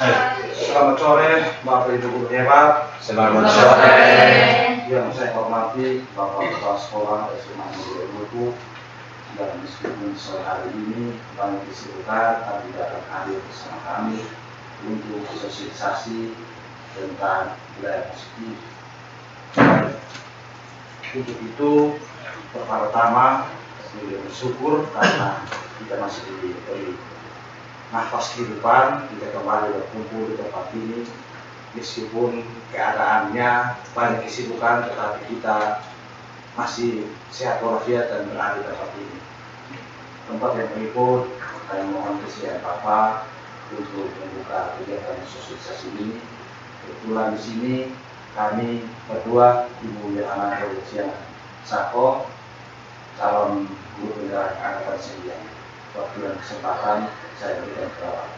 Selamat sore, Bapak Ibu guru hebat. Selamat sore. Yang saya hormati Bapak Kepala Sekolah SMA Negeri Mutu. Dan meskipun sore hari ini banyak kesibukan, tapi dapat hadir bersama kami untuk sosialisasi tentang budaya positif. Untuk itu, pertama saya bersyukur karena kita masih diberi nafas kehidupan, kita kembali berkumpul di tempat ini. Meskipun keadaannya banyak kesibukan, tetapi kita masih sehat walafiat dan berada di tempat ini. Tempat yang berikut, saya mohon kesediaan Bapak untuk membuka kegiatan sosialisasi ini. Kebetulan di sini kami berdua, Ibu Yohana Revolusiana Sako, calon guru penggerak angkatan 9. Waktu dan kesempatan saya berikan kepada Bapak.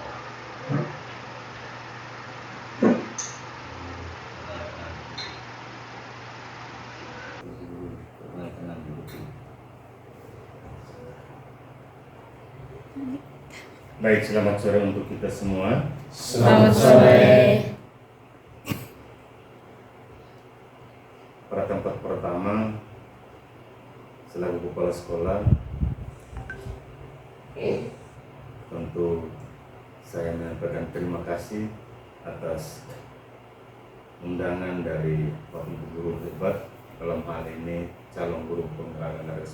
Baik, selamat sore untuk kita semua. Selamat sore. Pada tempat pertama, selaku kepala sekolah, tentu saya menyampaikan terima kasih atas undangan dari Bapak Ibu guru hebat, dalam hal ini calon guru penggerak angkatan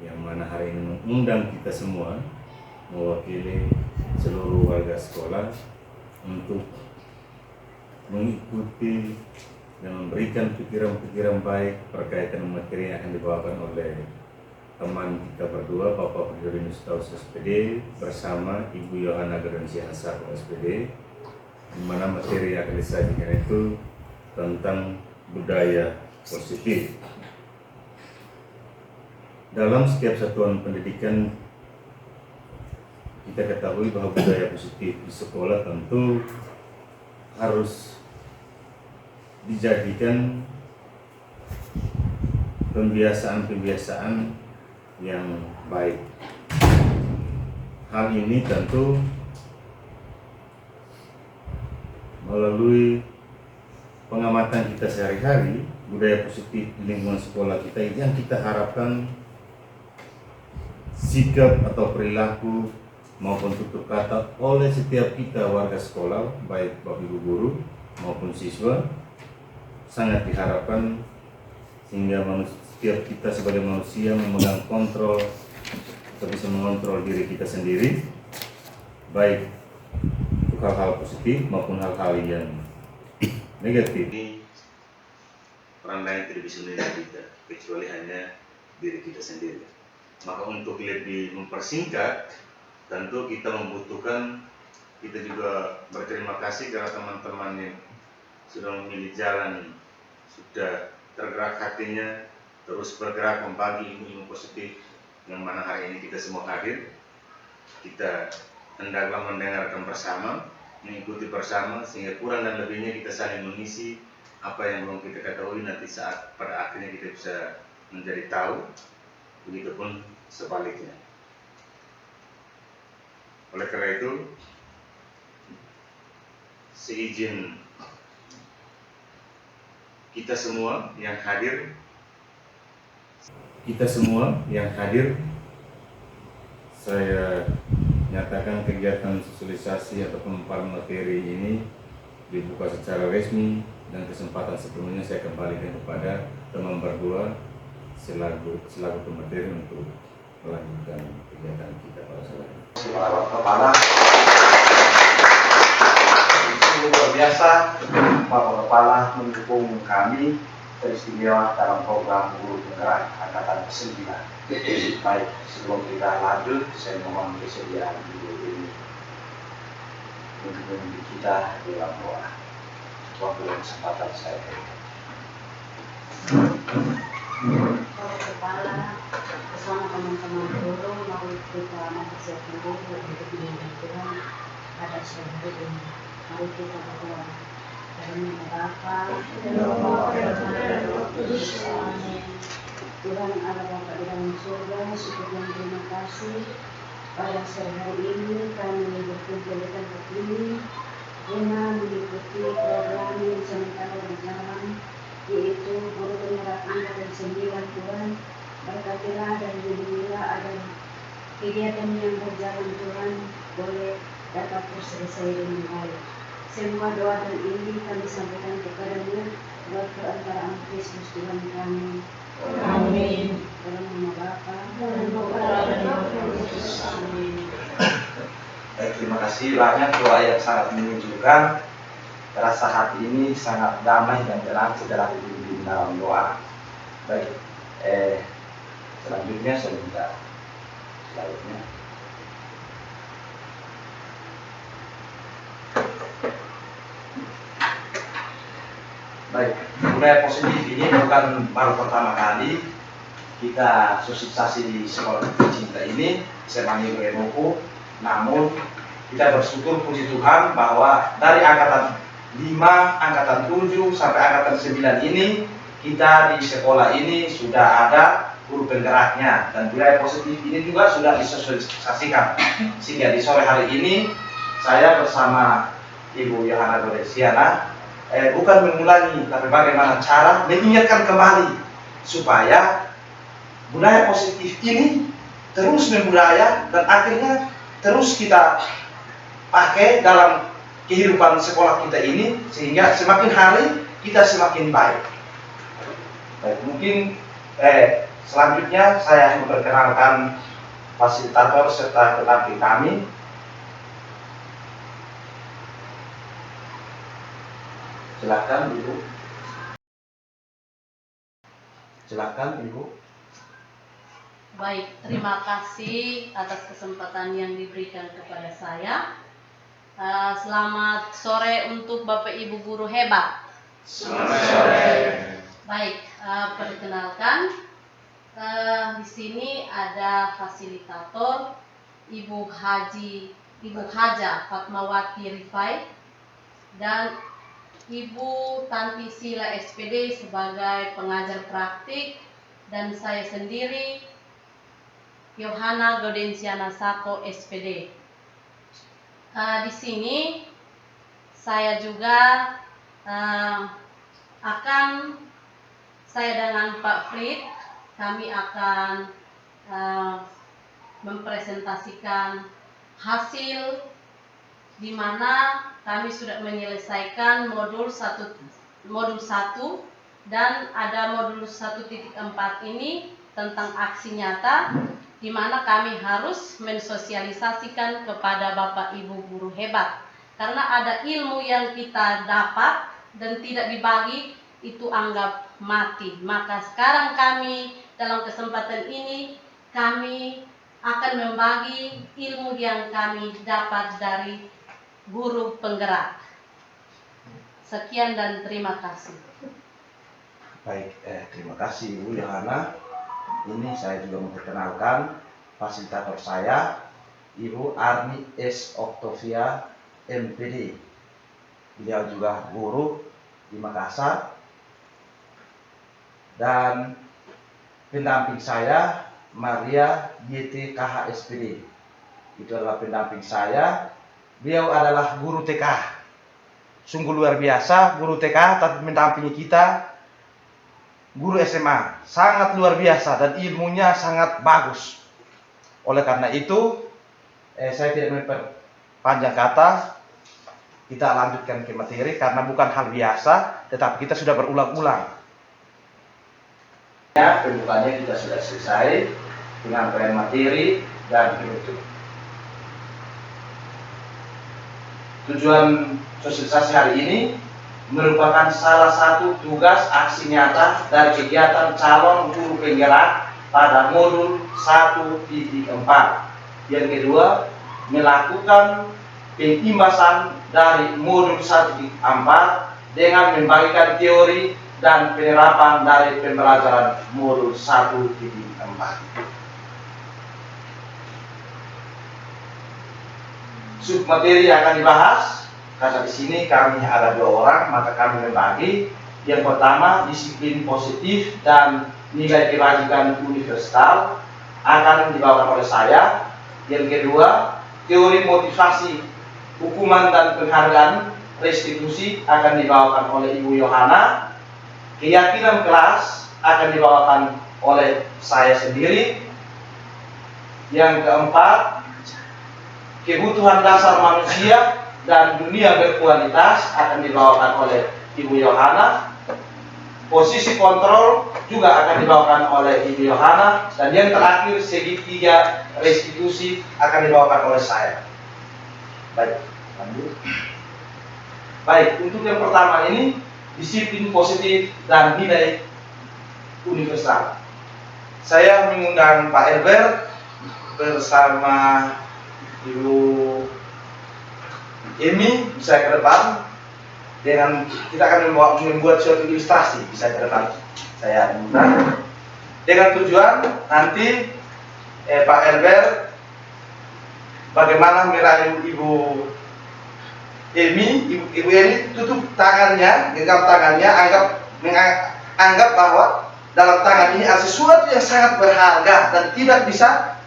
9, yang mana hari ini mengundang kita semua mewakili seluruh warga sekolah untuk mengikuti dan memberikan pikiran-pikiran baik berkaitan materi yang akan dibawakan oleh teman kita berdua, Bapak Firdaus Taus SPD bersama Ibu Yohana Revolusiana Sako SPD, di mana materi yang akan disajikan itu tentang budaya positif. Dalam setiap satuan pendidikan, kita ketahui bahwa budaya positif di sekolah tentu harus dijadikan pembiasaan-pembiasaan yang baik. Hal ini tentu melalui pengamatan kita sehari-hari, budaya positif di lingkungan sekolah kita yang kita harapkan sikap atau perilaku maupun tutur kata oleh setiap kita warga sekolah, baik Bapak Ibu guru maupun siswa, sangat diharapkan sehingga setiap kita sebagai manusia memegang kontrol atau bisa mengontrol diri kita sendiri, baik untuk hal-hal positif maupun hal-hal yang negatif. Ini orang lain tidak bisa menilai kita kecuali hanya diri kita sendiri. Maka untuk lebih mempersingkat, tentu kita membutuhkan, kita juga berterima kasih kepada teman-teman yang sudah memilih jalan, sudah tergerak hatinya, terus bergerak membagi ilmu-ilmu positif yang mana hari ini kita semua hadir. Kita hendaklah mendengarkan bersama, mengikuti bersama, sehingga kurang dan lebihnya kita saling mengisi apa yang belum kita ketahui, nanti saat pada akhirnya kita bisa menjadi tahu, begitupun sebaliknya. Oleh karena itu, seizin kita semua yang hadir, saya nyatakan kegiatan sosialisasi atau pemaparan materi ini dibuka secara resmi, dan kesempatan sebelumnya saya kembalikan kepada teman berdua selaku pemateri untuk melanjutkan kegiatan kita pada sore ini. Bapak Kepala, luar biasa Bapak Kepala mendukung kami teristimewa dalam program guru penggerak angkatan 9. Baik, sebelum kita lanjut, saya mohon kesediaan Ibu ini untuk memimpin kita dalam doa. Waktu dan kesempatan saya berikan. Bapak Kepala bersama teman-teman guru mau kita mempersiapkan diri untuk menyambut Tuhan pada sore hari ini. Mari kita berdoa. Dalam nama Bapa, Tuhan Allah Bapa di dalam surga, syukur dan terima kasih Pada sore hari ini kami berkumpul di tempat ini guna mengikuti program yang sementara berjalan, yaitu Guru Penggerak Angkatan 9 Tuhan. Berkatilah dan lindungilah agar kegiatan yang berjalan Tuhan boleh dapat terselesai dengan baik. Semua doa dan ini kami sampaikan kepada-Nya buat keantaraan Kristus Tuhan kami. Amin. Dalam nama Bapa Dan Putra dan Roh Kudus. Amin. Baik, terima kasih banyak doa yang sangat menyejukkan. Rasa hati ini sangat damai dan tenang setelah dibimbing dalam doa. Baik, selanjutnya saya minta slide-nya. Baik, budaya positif ini bukan baru pertama kali kita sosialisasi di sekolah cinta ini, SMA Negeri Emoku. Namun kita bersyukur puji Tuhan bahwa dari angkatan 5, angkatan 7 sampai angkatan 9 ini kita di sekolah ini sudah ada guru penggeraknya, dan budaya positif ini juga sudah disosialisasikan. Sehingga di sore hari ini saya bersama Ibu Yohana Godesiana bukan mengulangi, tapi bagaimana cara mengingatkan kembali supaya budaya positif ini terus membudaya dan akhirnya terus kita pakai dalam kehidupan sekolah kita ini, sehingga semakin hari kita semakin baik. Baik, mungkin selanjutnya saya memperkenalkan fasilitator serta pendamping kami. Silakan Ibu. Silakan Ibu. Baik, terima kasih atas kesempatan yang diberikan kepada saya. Selamat sore untuk Bapak Ibu guru hebat. Selamat sore. Baik, perkenalkan, di sini ada fasilitator Ibu Haja Fatmawati Rifai dan Ibu Tanti Sila SPD sebagai pengajar praktik, dan saya sendiri Yohana Gaudensiana Sako SPD. Di sini saya juga saya dengan Pak Frit, kami akan mempresentasikan hasil di mana kami sudah menyelesaikan modul 1 dan ada modul 1.4 ini tentang aksi nyata, di mana kami harus mensosialisasikan kepada Bapak Ibu guru hebat. Karena ada ilmu yang kita dapat dan tidak dibagi, itu anggap mati. Maka sekarang kami dalam kesempatan ini kami akan membagi ilmu yang kami dapat dari guru penggerak. Sekian dan terima kasih. Baik, terima kasih Ibu Yohana. Ini saya juga memperkenalkan fasilitator saya, Ibu Arni S. Octavia MPD. Beliau juga guru di Makassar. Dan pendamping saya, Maria YT KH SPD. Itu adalah pendamping saya. Beliau adalah guru TK. Sungguh luar biasa guru TK, tapi mendampingi kita guru SMA, sangat luar biasa dan ilmunya sangat bagus. Oleh karena itu, saya tidak memperpanjang kata, kita lanjutkan ke materi karena bukan hal biasa, tetapi kita sudah berulang-ulang. Ya, pembukaannya kita sudah selesai, penyampaian materi dan penutup. Tujuan sosialisasi hari ini merupakan salah satu tugas aksi nyata dari kegiatan calon guru penggerak pada modul 1.4. Yang kedua, melakukan pengimbasan dari modul 1.4 dengan membagikan teori dan penerapan dari pembelajaran modul 1.4. Submateri yang akan dibahas, karena di sini kami ada 2 orang, maka kami membagi. Yang pertama, disiplin positif dan nilai kebajikan universal akan dibawakan oleh saya. Yang kedua, teori motivasi hukuman dan penghargaan restitusi akan dibawakan oleh Ibu Yohana. Keyakinan kelas akan dibawakan oleh saya sendiri. Yang keempat, kebutuhan dasar manusia dan dunia berkualitas akan dibawakan oleh Ibu Yohana. Posisi kontrol juga akan dibawakan oleh Ibu Yohana. Dan yang terakhir, segitiga restitusi akan dibawakan oleh saya. Baik, lanjut. Baik, untuk yang pertama ini, disiplin positif dan nilai universal. Saya mengundang Pak Elber bersama Ibu Emi bisa ke depan, dengan kita akan membuat suatu ilustrasi bisa ke depan. Saya mengundang dengan tujuan nanti Pak Elber bagaimana merayu Ibu Emi, Ibu Emi tutup tangannya, genggam tangannya, anggap bahwa dalam tangan ini ada sesuatu yang sangat berharga dan tidak bisa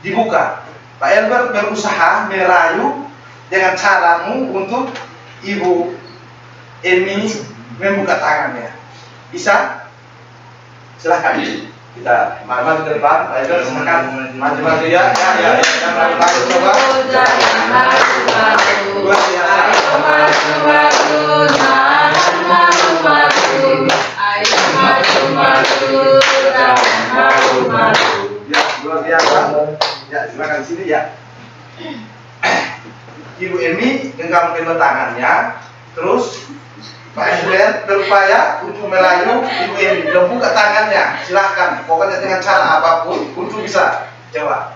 dibuka. Pak Elber berusaha merayu dengan caramu untuk Ibu Emi membuka tangannya. Bisa? Silahkan. Kita maju ke depan. Pak Elber silakan maju ya. Ya. Jangan takut, coba. Ya, luar biasa. Ya, silakan sini ya. Ibu Emi genggam kedua tangannya, terus Pak Elber berupaya untuk melayu Ibu Emi, membuka tangannya. Silahkan, pokoknya dengan cara apapun untuk bisa. Coba.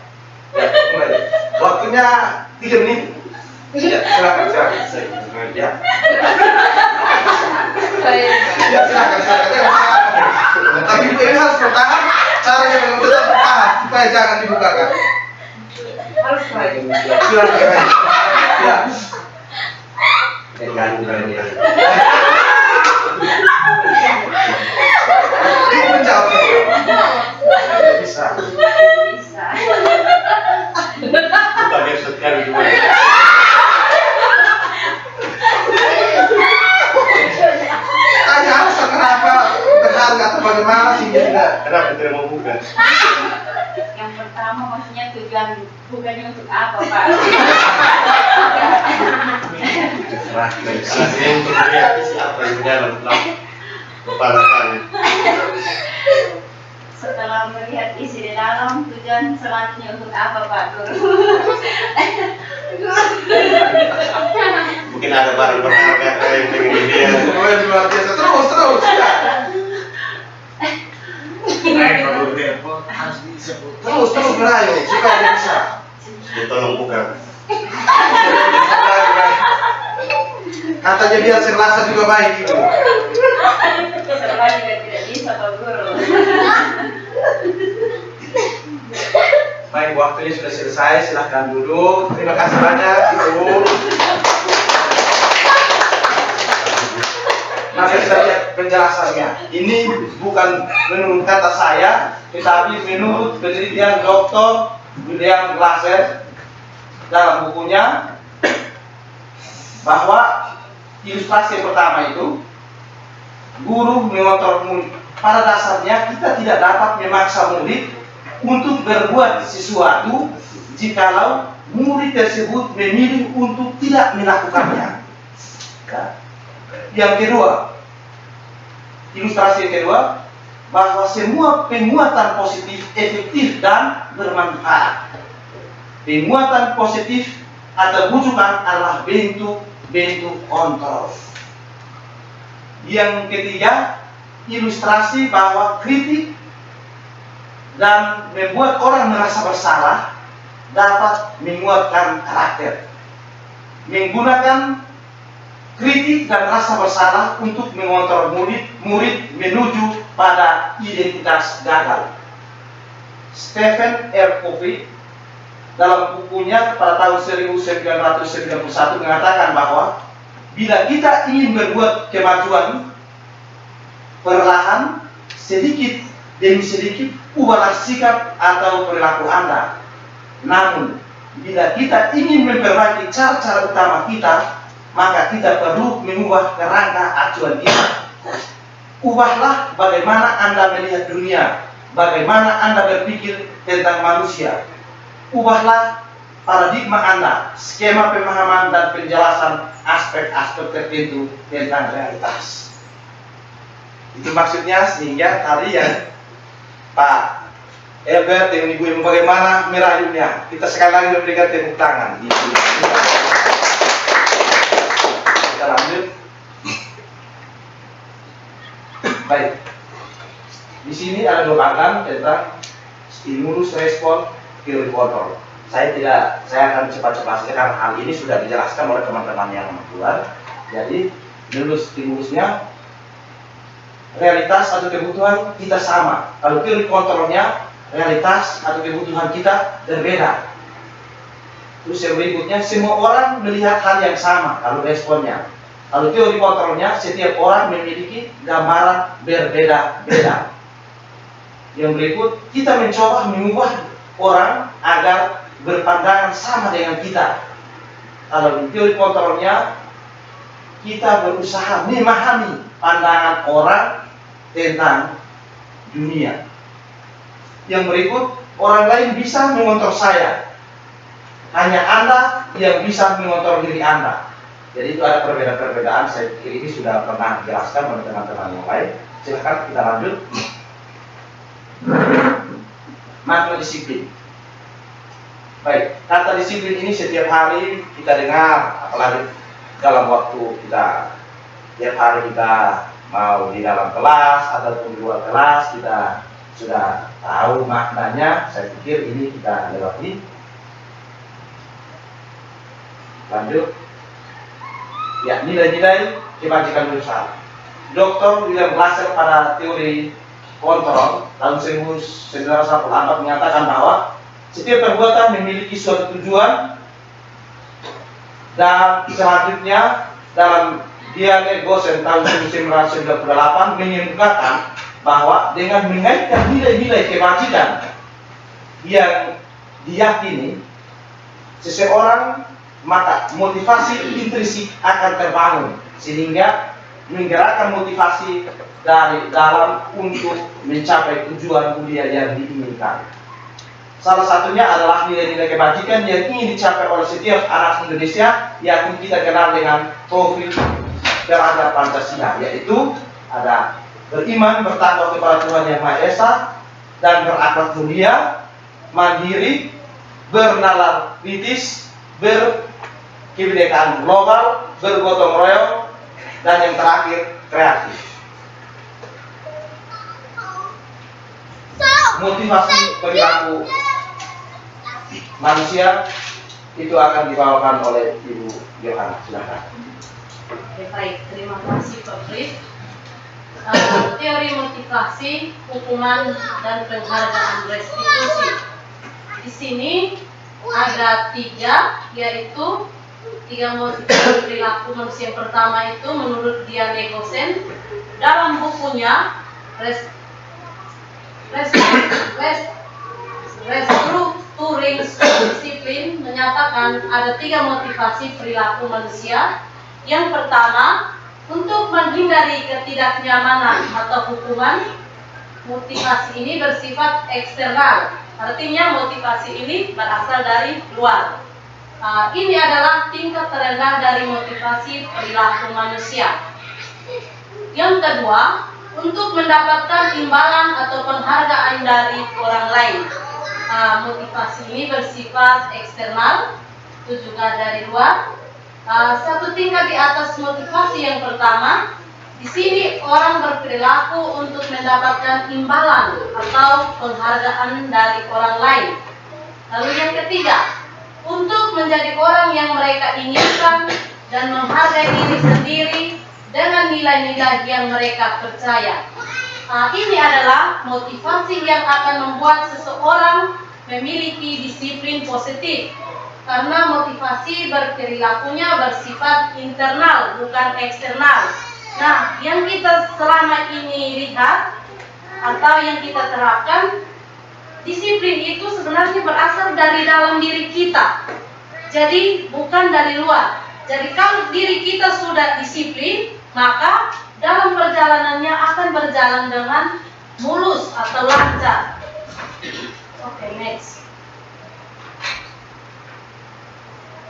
Ya, mulai. Waktunya 3 menit. Ya, silakan. Ya. Ya, silakan. Tapi Ibu Emi harus bertahan. Caranya memang tetap bertahan supaya jangan dibukakan. Harus baik. Silakan. Ya. Ibu menjawab. Bisa. Bisa. Kita biasa sekali juga. Tanya alasan kenapa berharga atau bagaimana sehingga tidak. Kenapa tidak mau buka? Yang pertama maksudnya tujuan bukannya untuk apa, Pak? Alasannya untuk melihat isi apa yang di dalam kepala kami. Setelah melihat isi di dalam, tujuan selanjutnya untuk apa, Pak Guru? Mungkin ada barang berharga yang pengen dia. Oh, yang luar biasa. Terus ya. Terus merayu supaya dia bisa. Dia tolong buka. Katanya biar serasa juga baik Ibu. Setelah juga tidak bisa, Pak Guru. Baik, waktunya sudah selesai. Silahkan duduk. Terima kasih banyak Ibu. Mari kita lihat penjelasannya. Ini bukan menurut kata saya, tetapi menurut penelitian Dr. William Glasser dalam bukunya, bahwa ilustrasi yang pertama itu guru mengontrol murid. Pada dasarnya kita tidak dapat memaksa murid untuk berbuat sesuatu jikalau murid tersebut memilih untuk tidak melakukannya. Ya. Yang kedua, ilustrasi yang kedua, bahwa semua penguatan positif efektif dan bermanfaat. Penguatan positif atau bujukan adalah bentuk kontrol. Yang ketiga, ilustrasi bahwa kritik dan membuat orang merasa bersalah dapat menguatkan karakter. Menggunakan kritik dan rasa bersalah untuk mengontrol murid menuju pada identitas gagal. Stephen R. Covey dalam bukunya pada tahun 1991 mengatakan bahwa bila kita ingin berbuat kemajuan, perlahan, sedikit demi sedikit, ubahlah sikap atau perilaku Anda. Namun, bila kita ingin memperbaiki cara-cara utama kita, maka kita perlu mengubah kerangka acuan kita. Ubahlah bagaimana Anda melihat dunia, bagaimana Anda berpikir tentang manusia. Ubahlah paradigma Anda, skema pemahaman dan penjelasan aspek-aspek tertentu tentang realitas. Itu maksudnya sehingga tadi ya Pak Albert dengan Ibu bagaimana merayunya. Kita sekali lagi memberikan tepuk tangan. Kita lanjut. Baik. Di sini ada dua bagian tentang stimulus respon teori kontrol. Saya akan cepat-cepat saja karena hal ini sudah dijelaskan oleh teman-teman yang keluar. Jadi dulu stimulusnya realitas atau kebutuhan kita sama. Kalau teori kontrolnya realitas atau kebutuhan kita berbeda. Terus yang berikutnya semua orang melihat hal yang sama kalau responnya. Kalau teori kontrolnya setiap orang memiliki gambaran berbeda-beda. Yang berikut kita mencoba mengubah orang agar berpandangan sama dengan kita. Kalau di teori kontrolnya kita berusaha memahami pandangan orang tentang dunia. Yang berikut, orang lain bisa mengontrol saya. Hanya Anda yang bisa mengontrol diri Anda. Jadi itu ada perbedaan-perbedaan. Saya pikir ini sudah pernah dijelaskan oleh teman-teman yang lain. Silahkan kita lanjut. Makna disiplin. Baik, kata disiplin ini setiap hari kita dengar, apalagi dalam waktu kita setiap hari kita mau di dalam kelas ataupun di luar kelas kita sudah tahu maknanya. Saya pikir ini kita lewati. Lanjut. Ya, nilai-nilai kebajikan berusaha. Dr. William Glasser pada teori kontrol tahun 1984 menyatakan bahwa setiap perbuatan memiliki suatu tujuan, dan selanjutnya dalam Diane Gosen tahun 1998 menyimpulkan bahwa dengan mengaitkan nilai-nilai kebajikan yang diyakini seseorang, maka motivasi intrinsik akan terbangun sehingga menggerakkan motivasi dari dalam untuk mencapai tujuan mulia yang diinginkan. Salah satunya adalah nilai-nilai kebajikan yang ingin dicapai oleh setiap anak Indonesia yang kita kenal dengan profil terhadap Pancasila, yaitu ada beriman, bertakwa kepada Tuhan Yang Maha Esa, dan berakhlak mulia, mandiri, bernalar kritis, berkebinekaan global, bergotong royong, dan yang terakhir kreatif. Motivasi perilaku manusia itu akan dibawakan oleh Ibu Yohana. Silakan. Baik, terima kasih Pak Frit. Teori motivasi, hukuman, dan penghargaan restitusi. Di sini ada tiga, yaitu tiga motivasi perilaku manusia. Yang pertama itu menurut Diane Gosen dalam bukunya Restructuring Discipline menyatakan ada tiga motivasi perilaku manusia. Yang pertama, untuk menghindari ketidaknyamanan atau hukuman. Motivasi ini bersifat eksternal, artinya motivasi ini berasal dari luar. Ini adalah tingkat terendah dari motivasi perilaku manusia. Yang kedua, untuk mendapatkan imbalan atau penghargaan dari orang lain. Motivasi ini bersifat eksternal, itu juga dari luar. Satu tingkat di atas motivasi yang pertama, di sini orang berperilaku untuk mendapatkan imbalan atau penghargaan dari orang lain. Lalu yang ketiga, untuk menjadi orang yang mereka inginkan dan menghargai diri sendiri dengan nilai-nilai yang mereka percaya. Ini adalah motivasi yang akan membuat seseorang memiliki disiplin positif, karena motivasi berperilakunya bersifat internal, bukan eksternal. Nah, yang kita selama ini lihat atau yang kita terapkan, disiplin itu sebenarnya berasal dari dalam diri kita. Jadi bukan dari luar. Jadi kalau diri kita sudah disiplin, maka dalam perjalanannya akan berjalan dengan mulus atau lancar. Oke, next.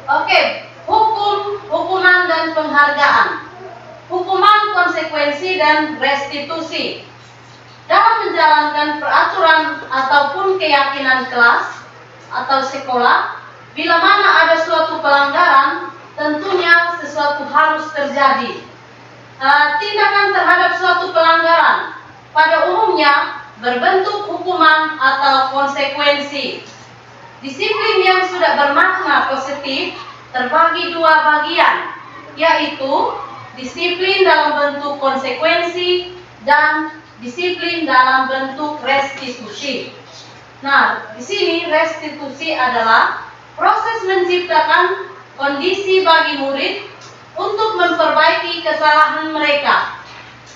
Oke, hukuman dan penghargaan. Hukuman, konsekuensi, dan restitusi. Dalam menjalankan peraturan ataupun keyakinan kelas atau sekolah, bila mana ada suatu pelanggaran, tentunya sesuatu harus terjadi. Tindakan terhadap suatu pelanggaran pada umumnya berbentuk hukuman atau konsekuensi. Disiplin yang sudah bermakna positif terbagi dua bagian, yaitu disiplin dalam bentuk konsekuensi dan disiplin dalam bentuk restitusi. Nah, di sini restitusi adalah proses menciptakan kondisi bagi murid untuk memperbaiki kesalahan mereka,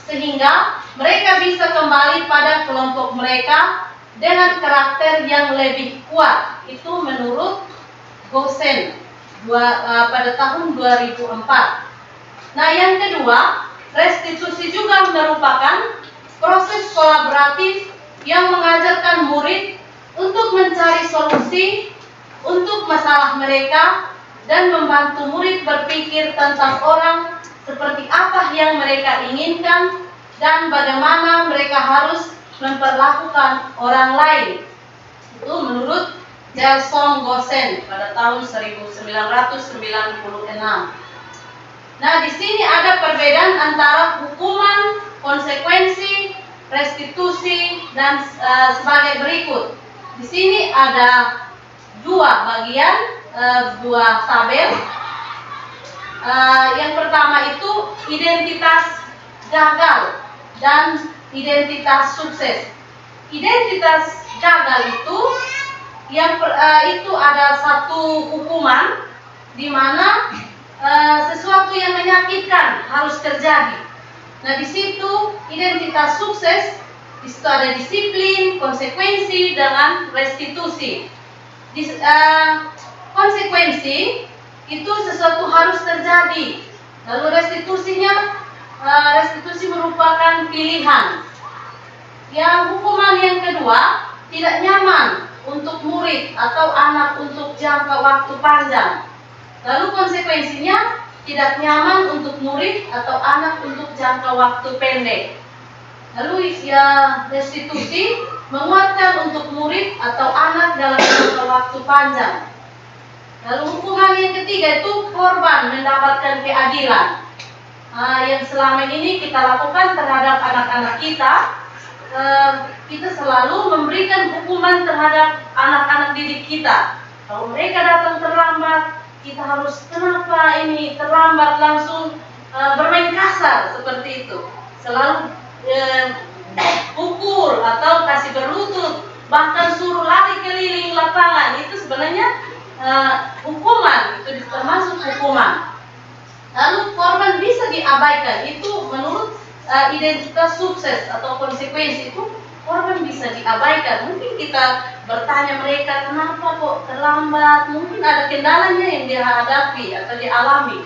sehingga mereka bisa kembali pada kelompok mereka dengan karakter yang lebih kuat. Itu menurut Gosen pada tahun 2004. Nah, yang kedua, restitusi juga merupakan proses kolaboratif yang mengajarkan murid untuk mencari solusi untuk masalah mereka dan membantu murid berpikir tentang orang seperti apa yang mereka inginkan dan bagaimana mereka harus memperlakukan orang lain. Itu menurut Gelson Gosen pada tahun 1996. Nah, di sini ada perbedaan antara hukuman, konsekuensi, restitusi, dan sebagai berikut. Di sini ada dua bagian, dua tabel. Yang pertama itu identitas gagal dan identitas sukses. Identitas gagal itu itu ada satu hukuman di mana sesuatu yang menyakitkan harus terjadi. Nah, di situ identitas sukses, di situ ada disiplin, konsekuensi, dengan restitusi. Konsekuensi itu sesuatu harus terjadi. Lalu restitusi merupakan pilihan. Yang hukuman yang kedua tidak nyaman untuk murid atau anak untuk jangka waktu panjang. Lalu konsekuensinya tidak nyaman untuk murid atau anak untuk jangka waktu pendek. Lalu restitusi menguatkan untuk murid atau anak dalam jangka waktu panjang. Lalu hukuman yang ketiga itu korban mendapatkan keadilan. Yang selama ini kita lakukan terhadap anak-anak kita, kita selalu memberikan hukuman terhadap anak-anak didik kita. Kalau mereka datang terlambat, kita harus kenapa ini terlambat, langsung bermain kasar seperti itu. Selalu pukul atau kasih berlutut, bahkan suruh lari keliling lapangan. Itu sebenarnya hukuman, itu termasuk hukuman. Lalu korban bisa diabaikan, itu menurut identitas sukses atau konsekuensi itu korban bisa diabaikan. Mungkin kita bertanya mereka kenapa kok terlambat, mungkin ada kendalanya yang dia hadapi atau dialami.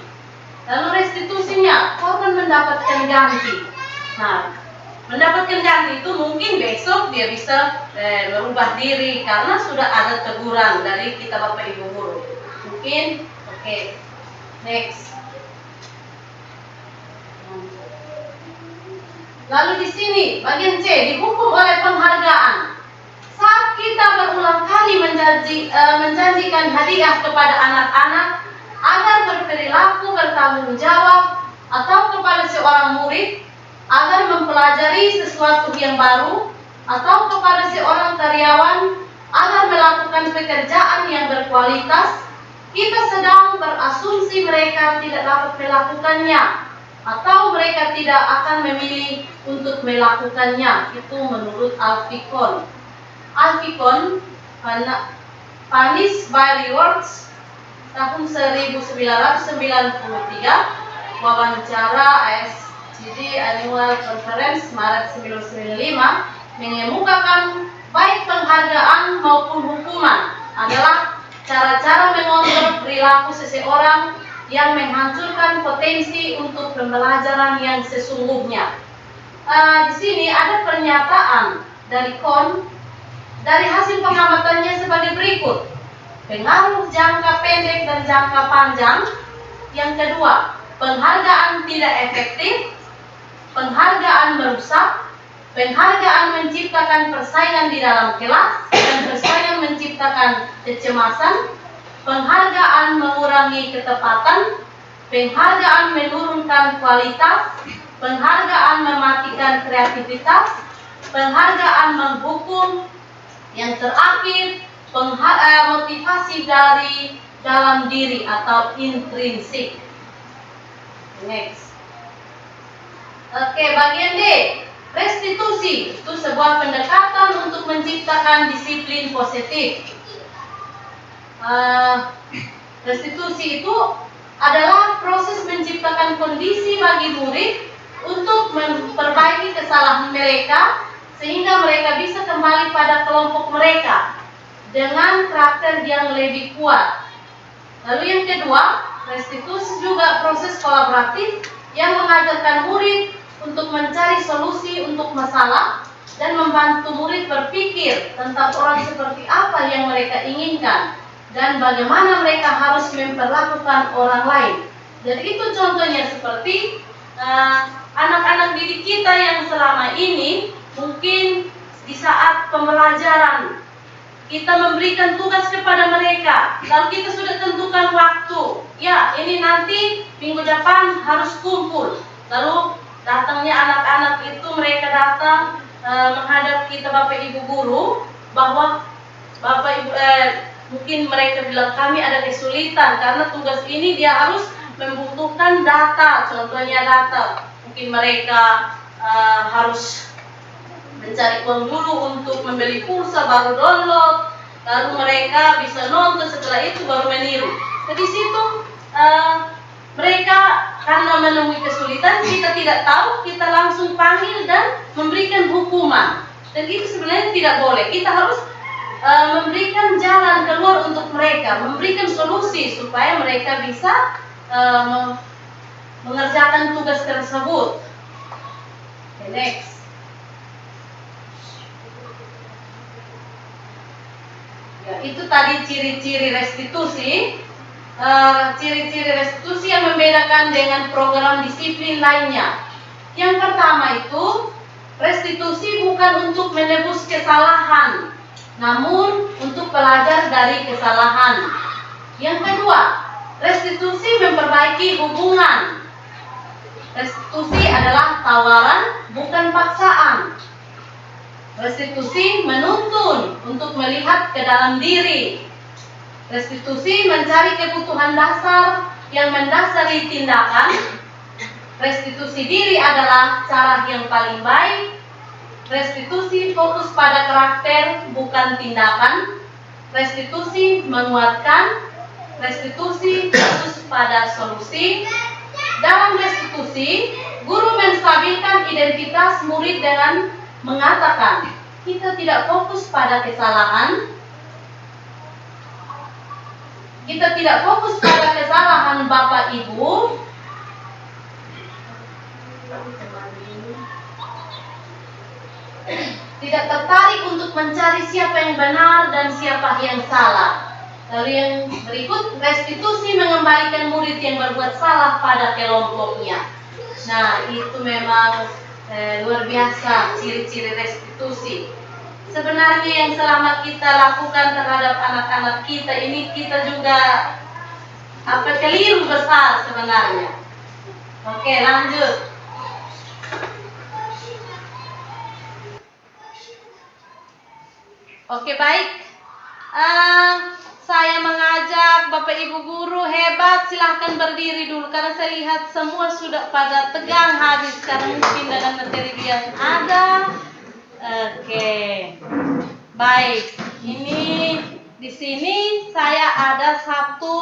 Lalu restitusinya, korban mendapatkan ganti. Nah, mendapatkan ganti itu mungkin besok dia bisa merubah diri karena sudah ada teguran dari kita Bapak Ibu guru. Mungkin, oke. Next. Lalu di sini bagian C, dihukum oleh penghargaan. Saat kita berulang kali menjanjikan hadiah kepada anak-anak agar berperilaku bertanggung jawab, atau kepada seorang murid agar mempelajari sesuatu yang baru, atau kepada seorang karyawan agar melakukan pekerjaan yang berkualitas, kita sedang berasumsi mereka tidak dapat melakukannya atau mereka tidak akan memilih untuk melakukannya. Itu menurut Alfikon. Alfikon, Punish by Rewards, tahun 1993, wawancara ASCD Annual Conference Maret 1995, mengemukakan baik penghargaan maupun hukuman adalah cara-cara mengontrol perilaku seseorang yang menghancurkan potensi untuk pembelajaran yang sesungguhnya. Di sini ada pernyataan dari Kohn dari hasil pengamatannya sebagai berikut. Pengaruh jangka pendek dan jangka panjang. Yang kedua, penghargaan tidak efektif, penghargaan merusak, penghargaan menciptakan persaingan di dalam kelas, dan persaingan menciptakan kecemasan, penghargaan mengurangi ketepatan, penghargaan menurunkan kualitas, penghargaan mematikan kreativitas, penghargaan menghukum, yang terakhir motivasi dari dalam diri atau intrinsik. Next. Oke, bagian D. Restitusi itu sebuah pendekatan untuk menciptakan disiplin positif. Restitusi itu adalah proses menciptakan kondisi bagi murid untuk memperbaiki kesalahan mereka sehingga mereka bisa kembali pada kelompok mereka dengan karakter yang lebih kuat. Lalu yang kedua, restitusi juga proses kolaboratif yang mengajarkan murid untuk mencari solusi untuk masalah dan membantu murid berpikir tentang orang seperti apa yang mereka inginkan dan bagaimana mereka harus memperlakukan orang lain. Jadi itu contohnya seperti anak-anak didik kita yang selama ini mungkin di saat pembelajaran kita memberikan tugas kepada mereka, lalu kita sudah tentukan waktu. Ya, ini nanti minggu depan harus kumpul. Lalu datangnya anak-anak itu, mereka datang menghadap kita Bapak Ibu guru bahwa Bapak Ibu mungkin mereka bilang kami ada kesulitan karena tugas ini dia harus membutuhkan data, contohnya data. Mungkin mereka harus mencari uang dulu untuk membeli pulsa baru download, lalu mereka bisa nonton, setelah itu baru meniru. Jadi situ mereka karena menemui kesulitan, kita tidak tahu, kita langsung panggil dan memberikan hukuman. Dan itu sebenarnya tidak boleh. Kita harus memberikan jalan keluar untuk mereka, memberikan solusi supaya mereka bisa mengerjakan tugas tersebut. Okay, next. Ya, itu tadi ciri-ciri restitusi. Ciri-ciri restitusi yang membedakan dengan program disiplin lainnya. Yang pertama itu, restitusi bukan untuk menebus kesalahan, namun untuk belajar dari kesalahan. Yang kedua, restitusi memperbaiki hubungan. Restitusi adalah tawaran, bukan paksaan. Restitusi menuntun untuk melihat ke dalam diri. Restitusi mencari kebutuhan dasar yang mendasari tindakan. Restitusi diri adalah cara yang paling baik. Restitusi fokus pada karakter, bukan tindakan. Restitusi menguatkan. Restitusi fokus pada solusi. Dalam restitusi, guru menstabilkan identitas murid dengan mengatakan, kita tidak fokus pada kesalahan, kita tidak fokus pada kesalahan Bapak Ibu, tidak tertarik untuk mencari siapa yang benar dan siapa yang salah. Lalu yang berikut, restitusi mengembalikan murid yang berbuat salah pada kelompoknya. Nah, itu memang luar biasa ciri-ciri restitusi. Sebenarnya yang selama kita lakukan terhadap anak-anak kita ini, kita juga keliru besar sebenarnya. Oke, lanjut. Oke, baik. Saya mengajak Bapak Ibu guru hebat, silahkan berdiri dulu karena saya lihat semua sudah pada tegang habis karena mungkin dengan materi yang ada. Oke, baik. Ini di sini saya ada satu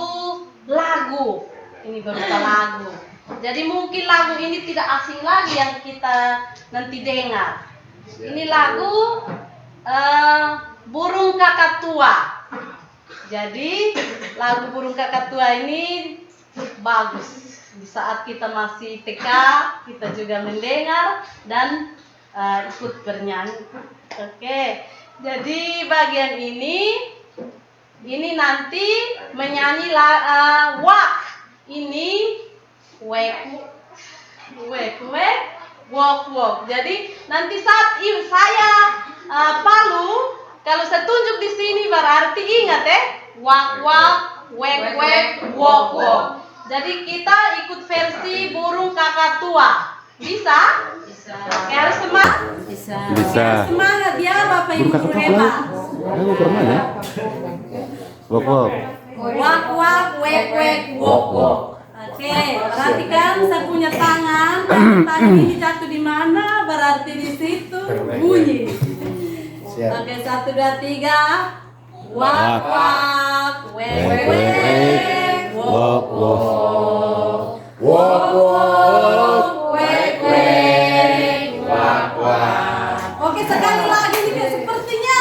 lagu. Ini berupa lagu. Jadi mungkin lagu ini tidak asing lagi yang kita nanti dengar. Ini lagu Burung Kakak Tua. Jadi lagu Burung Kakak Tua ini bagus. Di saat kita masih TK, kita juga mendengar dan ikut bernyanyi. Oke, jadi bagian ini nanti menyanyi wak. Ini wek walk walk. Jadi nanti saat saya palu, kalau saya tunjuk di sini berarti ingat walk walk, wek walk walk. Jadi kita ikut versi Burung Kakak Tua. Bisa? Bisa. Oke, harus semangat? Bisa. Bisa. Harus semangat ya Bapak Ibu Burung Kakak Tua. hebat. Aku pernah ya. Wok wok. Walk walk, wek walk walk. Oke, perhatikan saya punya tangan. Tangan ini jatuh di mana? Berarti di situ bunyi. Oke, 1, 2, 3. Walk walk, wek Wok wok. walk walk, wek walk walk. Oke, sekali lagi nih sepertinya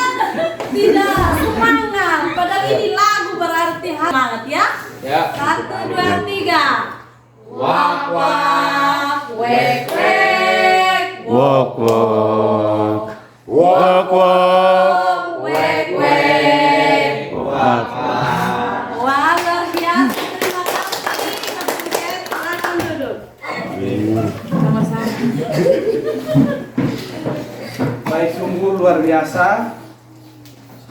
tidak semangat. Padahal ini lagu berarti semangat ya. Ya. 1, 2, 3. Walk walk, wek Wok wok. Wok wok. wek Wok. Wah, luar biasa. Terima kasih. Silakan duduk. Sama-sama. Baik, sungguh luar biasa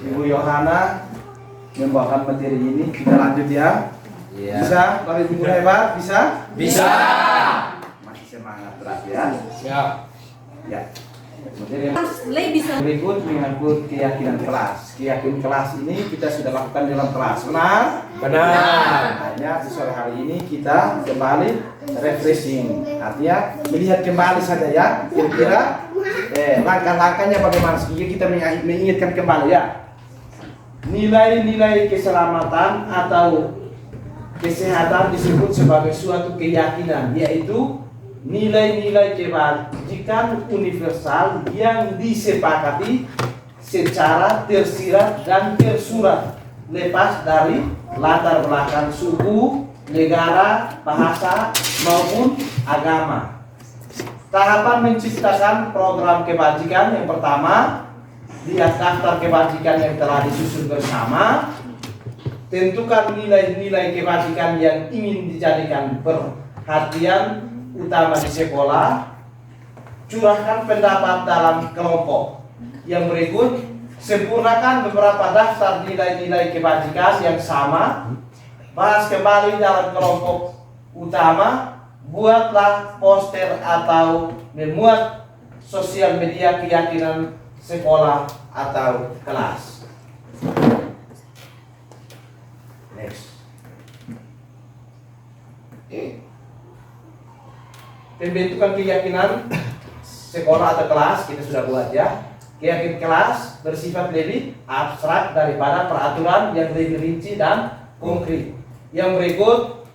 Ibu Yohana membawakan materi ini. Kita lanjut ya. Iya. Bisa, Bapak Ibu hebat, bisa? Bisa. Masih semangat berarti ya. Siap. Ya. Materi yang Bisa. berikut menyangkut keyakinan kelas. Keyakinan kelas ini kita sudah lakukan dalam kelas, benar? Benar. Hanya di sore hari ini kita kembali refreshing, artinya melihat kembali saja ya, kira-kira langkah-langkahnya bagaimana sehingga kita mengingatkan kembali ya. Nilai-nilai keselamatan atau kesehatan disebut sebagai suatu keyakinan, yaitu nilai-nilai kebajikan universal yang disepakati secara tersirat dan tersurat, lepas dari latar belakang suku, negara, bahasa, maupun agama. Tahapan menciptakan program kebajikan yang pertama, lihat daftar kebajikan yang telah disusun bersama, tentukan nilai-nilai kebajikan yang ingin dijadikan perhatian utama di sekolah, curahkan pendapat dalam kelompok. Yang berikut, sempurnakan beberapa daftar nilai-nilai kebajikan yang sama, bahas kembali dalam kelompok utama, buatlah poster atau memuat sosial media keyakinan sekolah atau kelas. Next. Pembentukan keyakinan sekolah atau kelas kita sudah buat ya. Keyakinan kelas bersifat lebih abstrak daripada peraturan yang lebih rinci dan konkret. Yang berikut,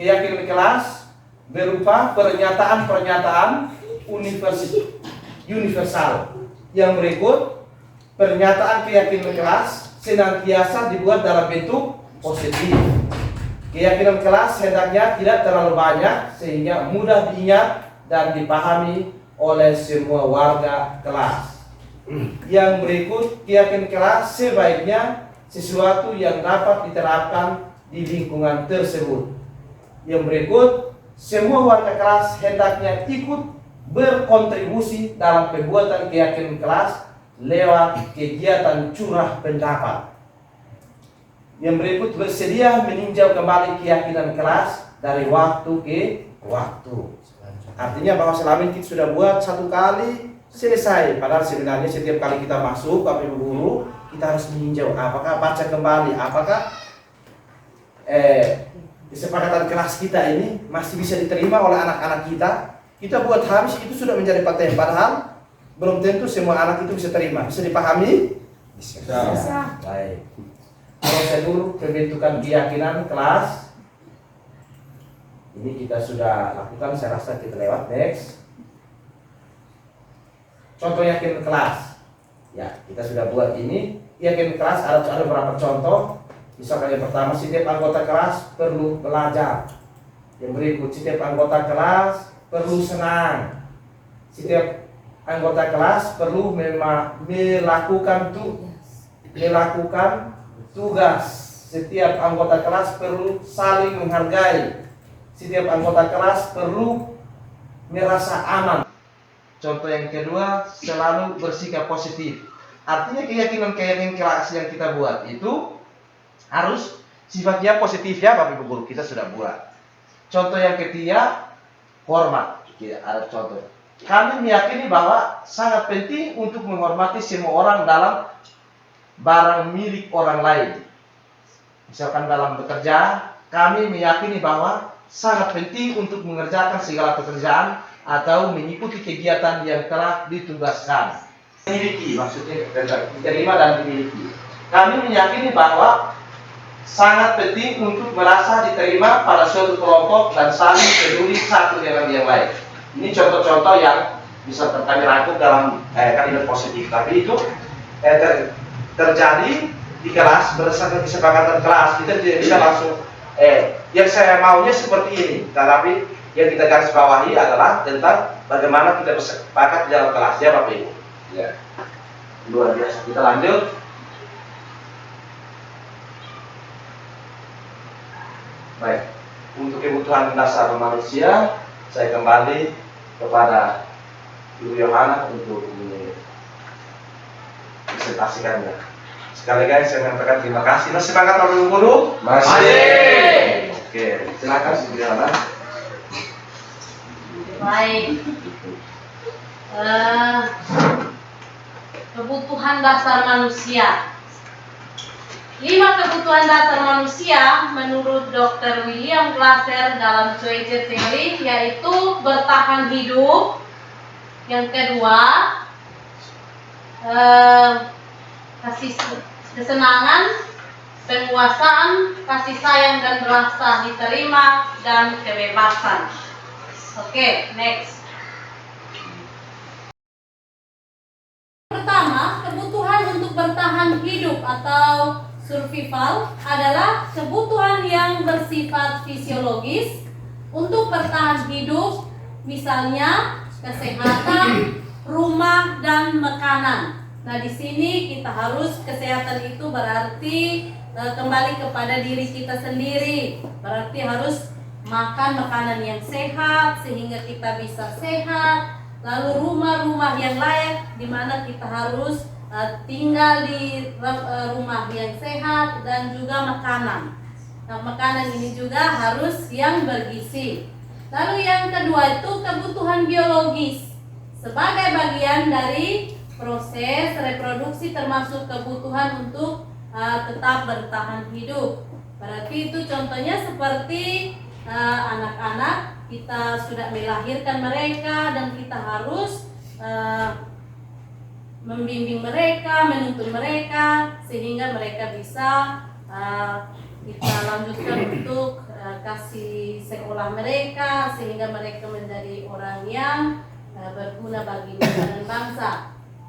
keyakinan kelas berupa pernyataan-pernyataan universal. Yang berikut, pernyataan keyakinan kelas senantiasa dibuat dalam bentuk positif. Keyakinan kelas hendaknya tidak terlalu banyak sehingga mudah diingat dan dipahami oleh semua warga kelas. Yang berikut, keyakinan kelas sebaiknya sesuatu yang dapat diterapkan di lingkungan tersebut. Yang berikut, semua warga kelas hendaknya ikut berkontribusi dalam pembuatan keyakinan kelas lewat kegiatan curah pendapat. Yang berikut, bersedia meninjau kembali keyakinan kelas dari waktu ke waktu. Artinya bahwa selama ini kita sudah buat satu kali selesai. Padahal sebenarnya setiap kali kita masuk Bapak Ibu guru, kita harus meninjau apakah baca kembali, apakah kesepakatan kelas kita ini masih bisa diterima oleh anak-anak kita. Kita buat habis itu sudah menjadi paten, padahal belum tentu semua anak itu bisa terima. Bisa dipahami? Bisa. Baik. Prosedur pembentukan keyakinan kelas ini kita sudah lakukan, saya rasa kita lewat. Next. Contoh keyakinan kelas. Ya, kita sudah buat ini. Yang kelas ada beberapa contoh. Misalkan yang pertama, setiap anggota kelas perlu belajar. Yang berikut, setiap anggota kelas perlu senang. Setiap anggota kelas perlu melakukan tugas. Setiap anggota kelas perlu saling menghargai. Setiap anggota kelas perlu merasa aman. Contoh yang kedua, selalu bersikap positif. Artinya keyakinan kelas yang kita buat itu harus sifatnya positif ya Bapak Ibu Guru, kita sudah buat. Contoh yang ketiga, hormat. Ada contoh. Kami meyakini bahwa sangat penting untuk menghormati semua orang dalam barang milik orang lain. Misalkan dalam bekerja, kami meyakini bahwa sangat penting untuk mengerjakan segala pekerjaan atau mengikuti kegiatan yang telah ditugaskan. Memiliki, maksudnya diterima dan dimiliki. Kami meyakini bahwa sangat penting untuk merasa diterima pada suatu kelompok dan saling peduli satu dengan yang lain. Ini contoh-contoh yang bisa kami rangkum dalam kalimat positif. Tapi itu terjadi di kelas berdasarkan kesepakatan kelas. Kita tidak bisa langsung yang saya maunya seperti ini. Tetapi yang kita garis bawahi adalah tentang bagaimana kita bersepakat di dalam kelas ya Bapak Ibu. Ya. Luar biasa. Kita lanjut. Baik. Untuk kebutuhan dasar manusia, saya kembali kepada Ibu Yohana untuk presentasikannya. Sekali lagi saya menyampaikan terima kasih. Masih semangat Bapak Ibu Guru? Masih. Oke, silakan Ibu Yohana. Baik. Kebutuhan dasar manusia. 5 kebutuhan dasar manusia menurut Dr. William Glasser dalam Zoeter Theory yaitu bertahan hidup. Yang kedua, kasih kesenangan, penguasaan, kasih sayang dan rasa diterima, dan kebebasan. Oke, next. Pertama, kebutuhan untuk bertahan hidup atau survival adalah kebutuhan yang bersifat fisiologis untuk bertahan hidup, misalnya kesehatan, rumah, dan makanan. Nah, di sini kita harus kesehatan itu berarti kembali kepada diri kita sendiri. Berarti harus makan makanan yang sehat sehingga kita bisa sehat. Lalu rumah-rumah yang layak di mana kita harus tinggal di rumah yang sehat dan juga makanan. Nah, makanan ini juga harus yang bergizi. Lalu yang kedua itu kebutuhan biologis sebagai bagian dari proses reproduksi termasuk kebutuhan untuk tetap bertahan hidup. Berarti itu contohnya seperti anak-anak, kita sudah melahirkan mereka dan kita harus membimbing mereka, menuntun mereka sehingga mereka bisa kita lanjutkan untuk kasih sekolah mereka sehingga mereka menjadi orang yang berguna bagi negara dan bangsa.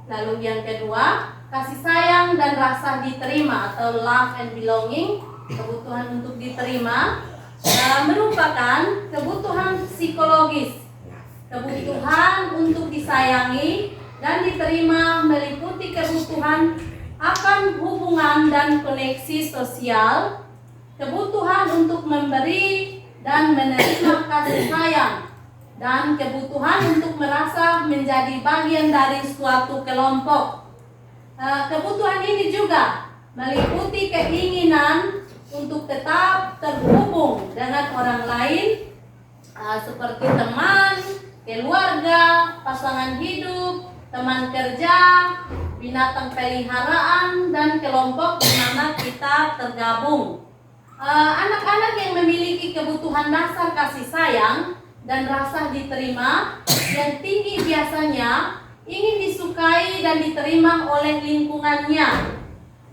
Lalu yang kedua, kasih sayang dan rasa diterima atau love and belonging, kebutuhan untuk diterima merupakan kebutuhan psikologis. Kebutuhan untuk disayangi dan diterima meliputi kebutuhan akan hubungan dan koneksi sosial, kebutuhan untuk memberi dan menerima kasih sayang, dan kebutuhan untuk merasa menjadi bagian dari suatu kelompok. Kebutuhan ini juga meliputi keinginan untuk tetap terhubung dengan orang lain, seperti teman, keluarga, pasangan hidup, teman kerja, binatang peliharaan, dan kelompok di mana kita tergabung. Anak-anak yang memiliki kebutuhan dasar kasih sayang dan rasa diterima yang tinggi biasanya ingin disukai dan diterima oleh lingkungannya.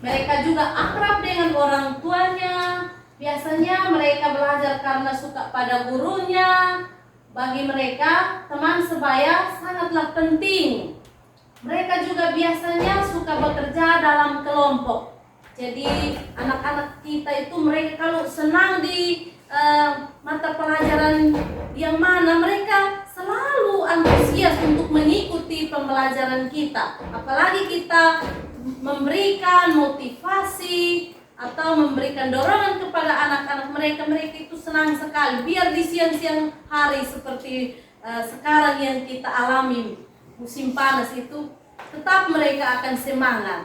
Mereka juga akrab dengan orang tuanya. Biasanya mereka belajar karena suka pada gurunya. Bagi mereka, teman sebaya sangatlah penting. Mereka juga biasanya suka bekerja dalam kelompok. Jadi anak-anak kita itu mereka kalau senang di mata pelajaran yang mana, mereka selalu antusias untuk mengikuti pembelajaran kita. Apalagi kita memberikan motivasi atau memberikan dorongan kepada anak-anak mereka, mereka itu senang sekali. Biar di siang-siang hari seperti sekarang yang kita alami, musim panas itu, tetap mereka akan semangat.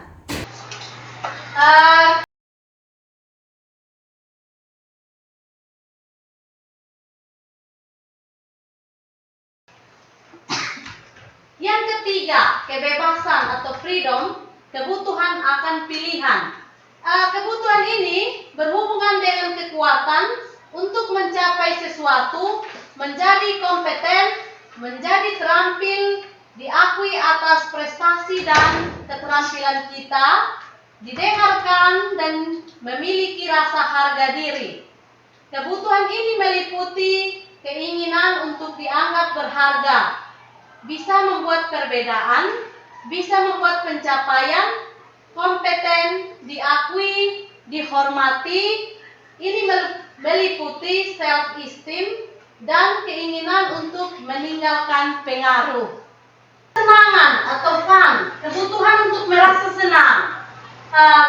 Yang ketiga, kebebasan atau freedom, kebutuhan akan pilihan. Kebutuhan ini berhubungan dengan kekuatan untuk mencapai sesuatu, menjadi kompeten, menjadi terampil, diakui atas prestasi dan keterampilan kita, didengarkan dan memiliki rasa harga diri. Kebutuhan ini meliputi keinginan untuk dianggap berharga, bisa membuat perbedaan, bisa membuat pencapaian, kompeten, diakui, dihormati. Ini meliputi self-esteem dan keinginan untuk meninggalkan pengaruh. Kesenangan atau fun, kebutuhan untuk merasa senang.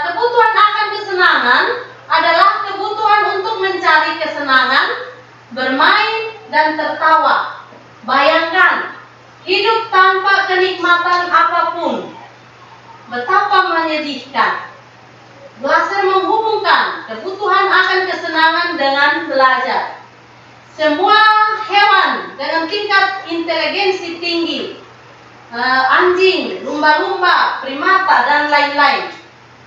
Kebutuhan akan kesenangan adalah kebutuhan untuk mencari kesenangan, bermain, dan tertawa. Bayangkan, hidup tanpa kenikmatan apapun, betapa menyedihkan. Glaser menghubungkan kebutuhan akan kesenangan dengan belajar. Semua hewan dengan tingkat inteligensi tinggi, anjing, lumba-lumba, primata, dan lain-lain,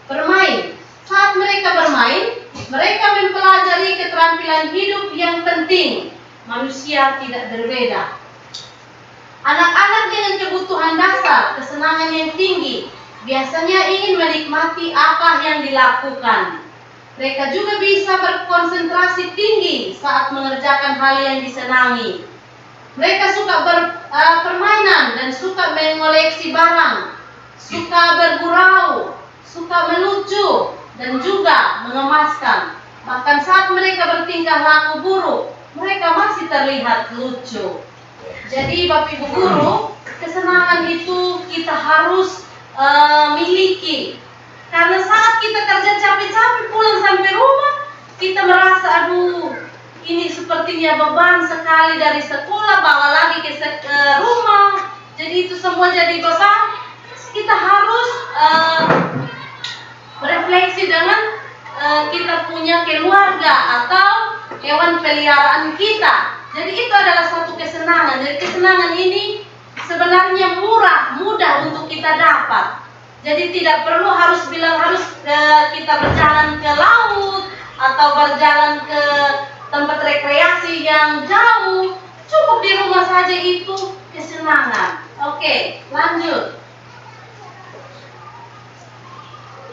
bermain. Saat mereka bermain, mereka mempelajari keterampilan hidup yang penting. Manusia tidak berbeda. Anak-anak dengan kebutuhan dasar, kesenangan yang tinggi, biasanya ingin menikmati apa yang dilakukan. Mereka juga bisa berkonsentrasi tinggi saat mengerjakan hal yang disenangi. Mereka suka permainan dan suka mengoleksi barang, suka bergurau, suka melucu, dan juga mengemaskan. Bahkan saat mereka bertingkah laku buruk, mereka masih terlihat lucu. Jadi Bapak Ibu Guru, kesenangan itu kita harus miliki. Karena saat kita kerja capek-capek pulang sampai rumah, kita merasa aduh, ini sepertinya beban sekali dari sekolah bawa lagi ke rumah. Jadi itu semua jadi beban. Kita harus berefleksi dengan kita punya keluarga atau hewan peliharaan kita. Jadi itu adalah satu kesenangan. Jadi kesenangan ini sebenarnya mudah untuk kita dapat. Jadi tidak perlu harus kita berjalan ke laut atau berjalan ke tempat rekreasi yang jauh. Cukup di rumah saja itu kesenangan. Oke, lanjut.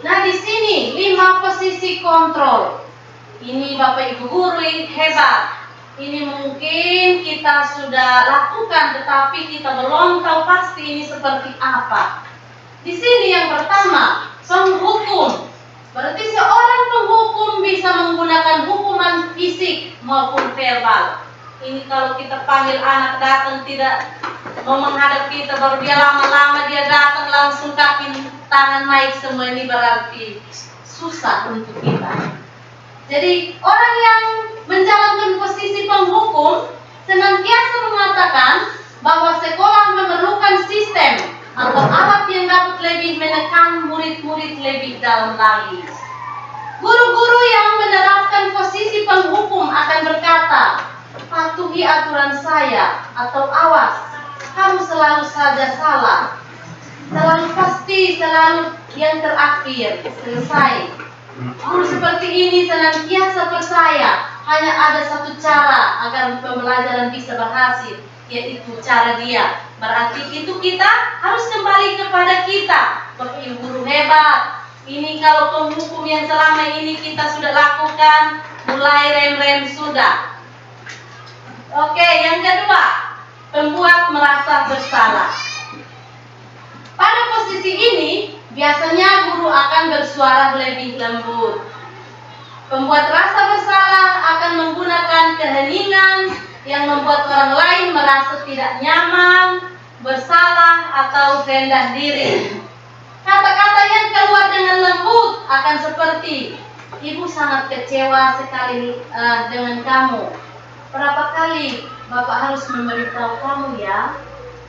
Nah, di sini 5 posisi kontrol. Ini Bapak Ibu Guru hebat. Ini mungkin kita sudah lakukan, tetapi kita belum tahu pasti ini seperti apa. Di sini yang pertama, penghukum. Berarti seorang penghukum bisa menggunakan hukuman fisik maupun verbal. Ini kalau kita panggil anak datang tidak mau menghadap kita, baru dia lama-lama dia datang langsung kaki tangan naik semua, ini berarti susah untuk kita. Jadi orang yang menjalankan posisi penghukum senantiasa mengatakan bahwa sekolah memerlukan sistem atau alat yang dapat lebih menekan murid-murid lebih dalam lagi. Guru-guru yang menerapkan posisi penghukum akan berkata, patuhi aturan saya, atau awas, kamu selalu saja salah, selalu pasti, selalu yang terakhir, selesai. Guru seperti ini senantiasa percaya hanya ada satu cara agar pembelajaran bisa berhasil, yaitu cara dia. Berarti itu kita harus kembali kepada kita. Bapak Ibu Guru hebat. Ini kalau penghukum yang selama ini kita sudah lakukan, mulai rem-rem sudah. Oke, yang kedua, pembuat merasa bersalah. Pada posisi ini, biasanya guru akan bersuara lebih lembut. Pembuat rasa bersalah akan menggunakan keheningan yang membuat orang lain merasa tidak nyaman, bersalah, atau rendah diri. Kata-kata yang keluar dengan lembut akan seperti, "Ibu sangat kecewa sekali dengan kamu. Berapa kali Bapak harus memberitahu kamu ya?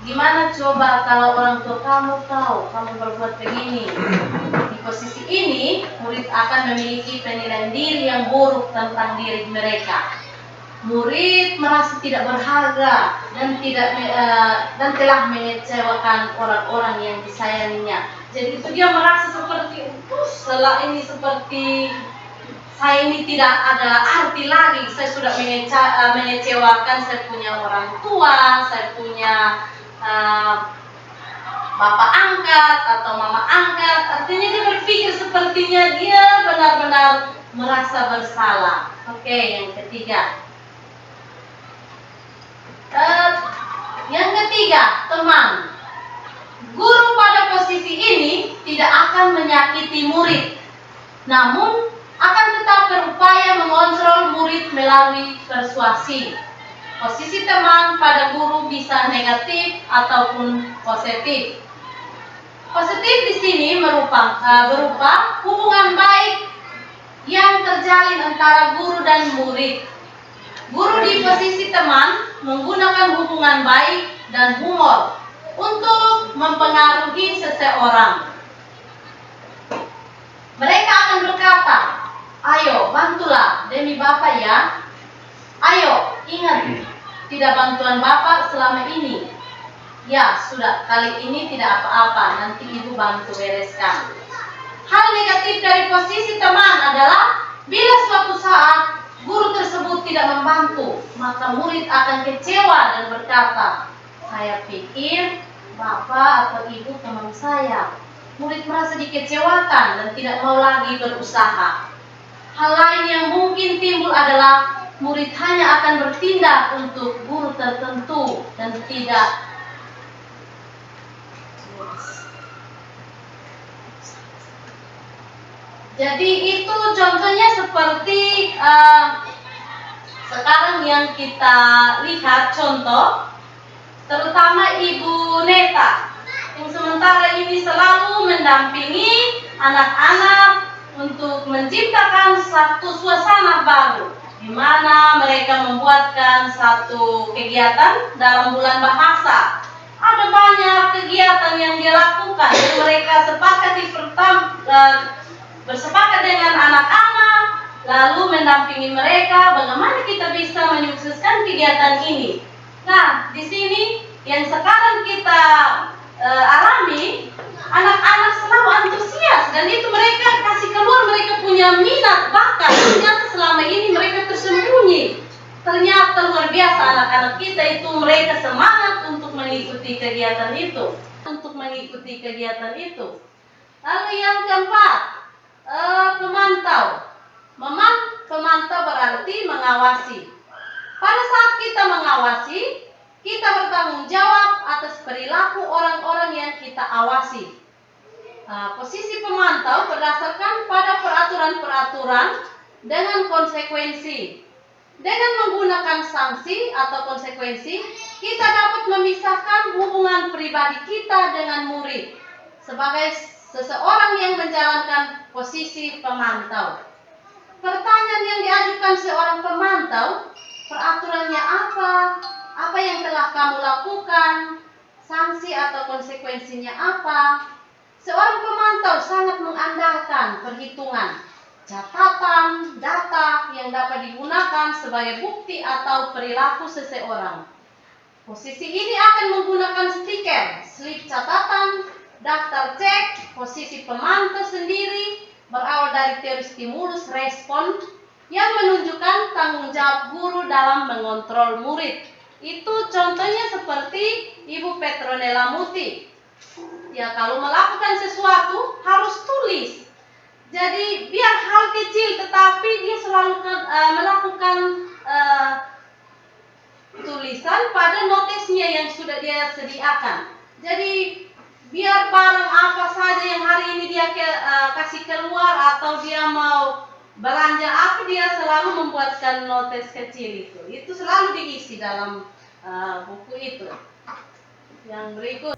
Gimana coba kalau orang tua kamu tahu kamu berbuat begini?" Di posisi ini, murid akan memiliki penilaian diri yang buruk tentang diri mereka. Murid merasa tidak berharga dan telah mengecewakan orang-orang yang disayanginya. Jadi itu dia merasa seperti, setelah ini seperti saya ini tidak ada arti lagi. Saya sudah mengecewakan saya punya orang tua, saya punya bapak angkat atau mama angkat. Artinya dia berpikir sepertinya dia benar-benar merasa bersalah. Oke, yang ketiga. Yang ketiga, teman. Guru pada posisi ini tidak akan menyakiti murid, namun akan tetap berupaya mengontrol murid melalui persuasi. Posisi teman pada guru bisa negatif ataupun positif. Positif di sini berupa hubungan baik yang terjalin antara guru dan murid. Guru di posisi teman menggunakan hubungan baik dan humor untuk mempengaruhi seseorang. Mereka akan berkata, "Ayo, bantulah demi Bapak ya. Ayo, ingat, tidak bantuan Bapak selama ini. Ya, sudah, kali ini tidak apa-apa, nanti Ibu bantu bereskan." Hal negatif dari posisi teman adalah bila suatu saat guru tersebut tidak membantu, maka murid akan kecewa dan berkata, "Saya pikir Bapak atau Ibu teman saya." Murid merasa dikecewakan dan tidak mau lagi berusaha. Hal lain yang mungkin timbul adalah murid hanya akan bertindak untuk guru tertentu dan tidak jadi itu contohnya seperti sekarang yang kita lihat contoh, terutama Ibu Neta yang sementara ini selalu mendampingi anak-anak untuk menciptakan satu suasana baru, di mana mereka membuatkan satu kegiatan dalam bulan bahasa. Ada banyak kegiatan yang dilakukan dan mereka bersepakat dengan anak-anak, lalu mendampingi mereka bagaimana kita bisa menyukseskan kegiatan ini. Nah, di sini yang sekarang kita alami, anak-anak selalu antusias dan itu mereka kasih keluar mereka punya minat, bakat. Ternyata selama ini mereka tersembunyi. Ternyata luar biasa anak-anak kita itu, mereka semangat untuk mengikuti kegiatan itu. Lalu yang keempat, pemantau. Pemantau berarti mengawasi. Pada saat kita mengawasi, kita bertanggung jawab atas perilaku orang-orang yang kita awasi. Posisi pemantau berdasarkan pada peraturan-peraturan dengan konsekuensi. Dengan menggunakan sanksi atau konsekuensi, kita dapat memisahkan hubungan pribadi kita dengan murid sebagai seseorang yang menjalankan posisi pemantau. Pertanyaan yang diajukan seorang pemantau, peraturannya apa? Apa yang telah kamu lakukan? Sanksi atau konsekuensinya apa? Seorang pemantau sangat mengandalkan perhitungan, catatan, data yang dapat digunakan sebagai bukti atau perilaku seseorang. Posisi ini akan menggunakan stiker, slip catatan, daftar cek. Posisi pemantau sendiri berawal dari teori stimulus respon yang menunjukkan tanggung jawab guru dalam mengontrol murid. Itu contohnya seperti Ibu Petronella Muti. Ya, kalau melakukan sesuatu harus tulis. Jadi biar hal kecil tetapi dia selalu melakukan tulisan pada notisnya yang sudah dia sediakan. Jadi biar barang apa saja yang hari ini dia kasih keluar atau dia mau belanja apa, dia selalu membuatkan notes kecil itu selalu diisi dalam buku itu. Yang berikut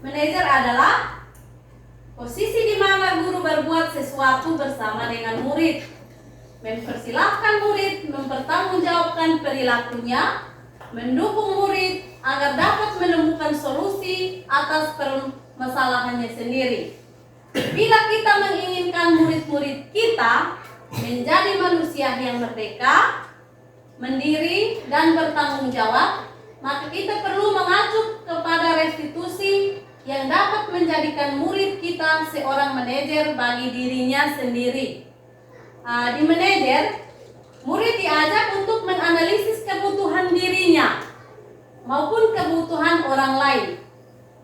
manajer adalah posisi di mana guru berbuat sesuatu bersama dengan murid, mempersilahkan murid mempertanggungjawabkan perilakunya, mendukung murid agar dapat menemukan solusi atas permasalahannya sendiri. Bila kita menginginkan murid-murid kita menjadi manusia yang merdeka, mandiri, dan bertanggung jawab, maka kita perlu mengacu kepada restitusi yang dapat menjadikan murid kita seorang manajer bagi dirinya sendiri. Di manajer, murid diajak untuk menganalisis kebutuhan dirinya maupun kebutuhan orang lain.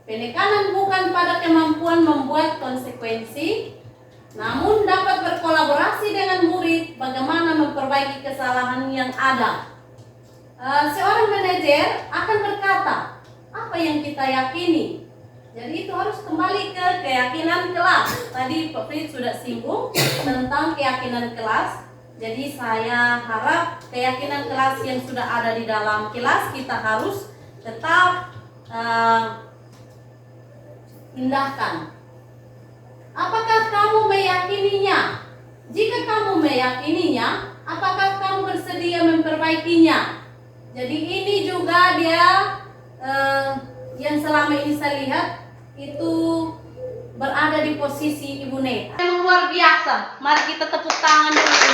Penekanan bukan pada kemampuan membuat konsekuensi, namun dapat berkolaborasi dengan murid bagaimana memperbaiki kesalahan yang ada. Seorang manajer akan berkata, apa yang kita yakini? Jadi itu harus kembali ke keyakinan kelas. Tadi Pak Frit sudah singgung tentang keyakinan kelas. Jadi saya harap keyakinan kelas yang sudah ada di dalam kelas kita harus tetap indahkan. Apakah kamu meyakininya? Jika kamu meyakininya, apakah kamu bersedia memperbaikinya? Jadi ini juga dia yang selama ini saya lihat itu berada di posisi Ibu Neta. Yang luar biasa. Mari kita tepuk tangan dulu.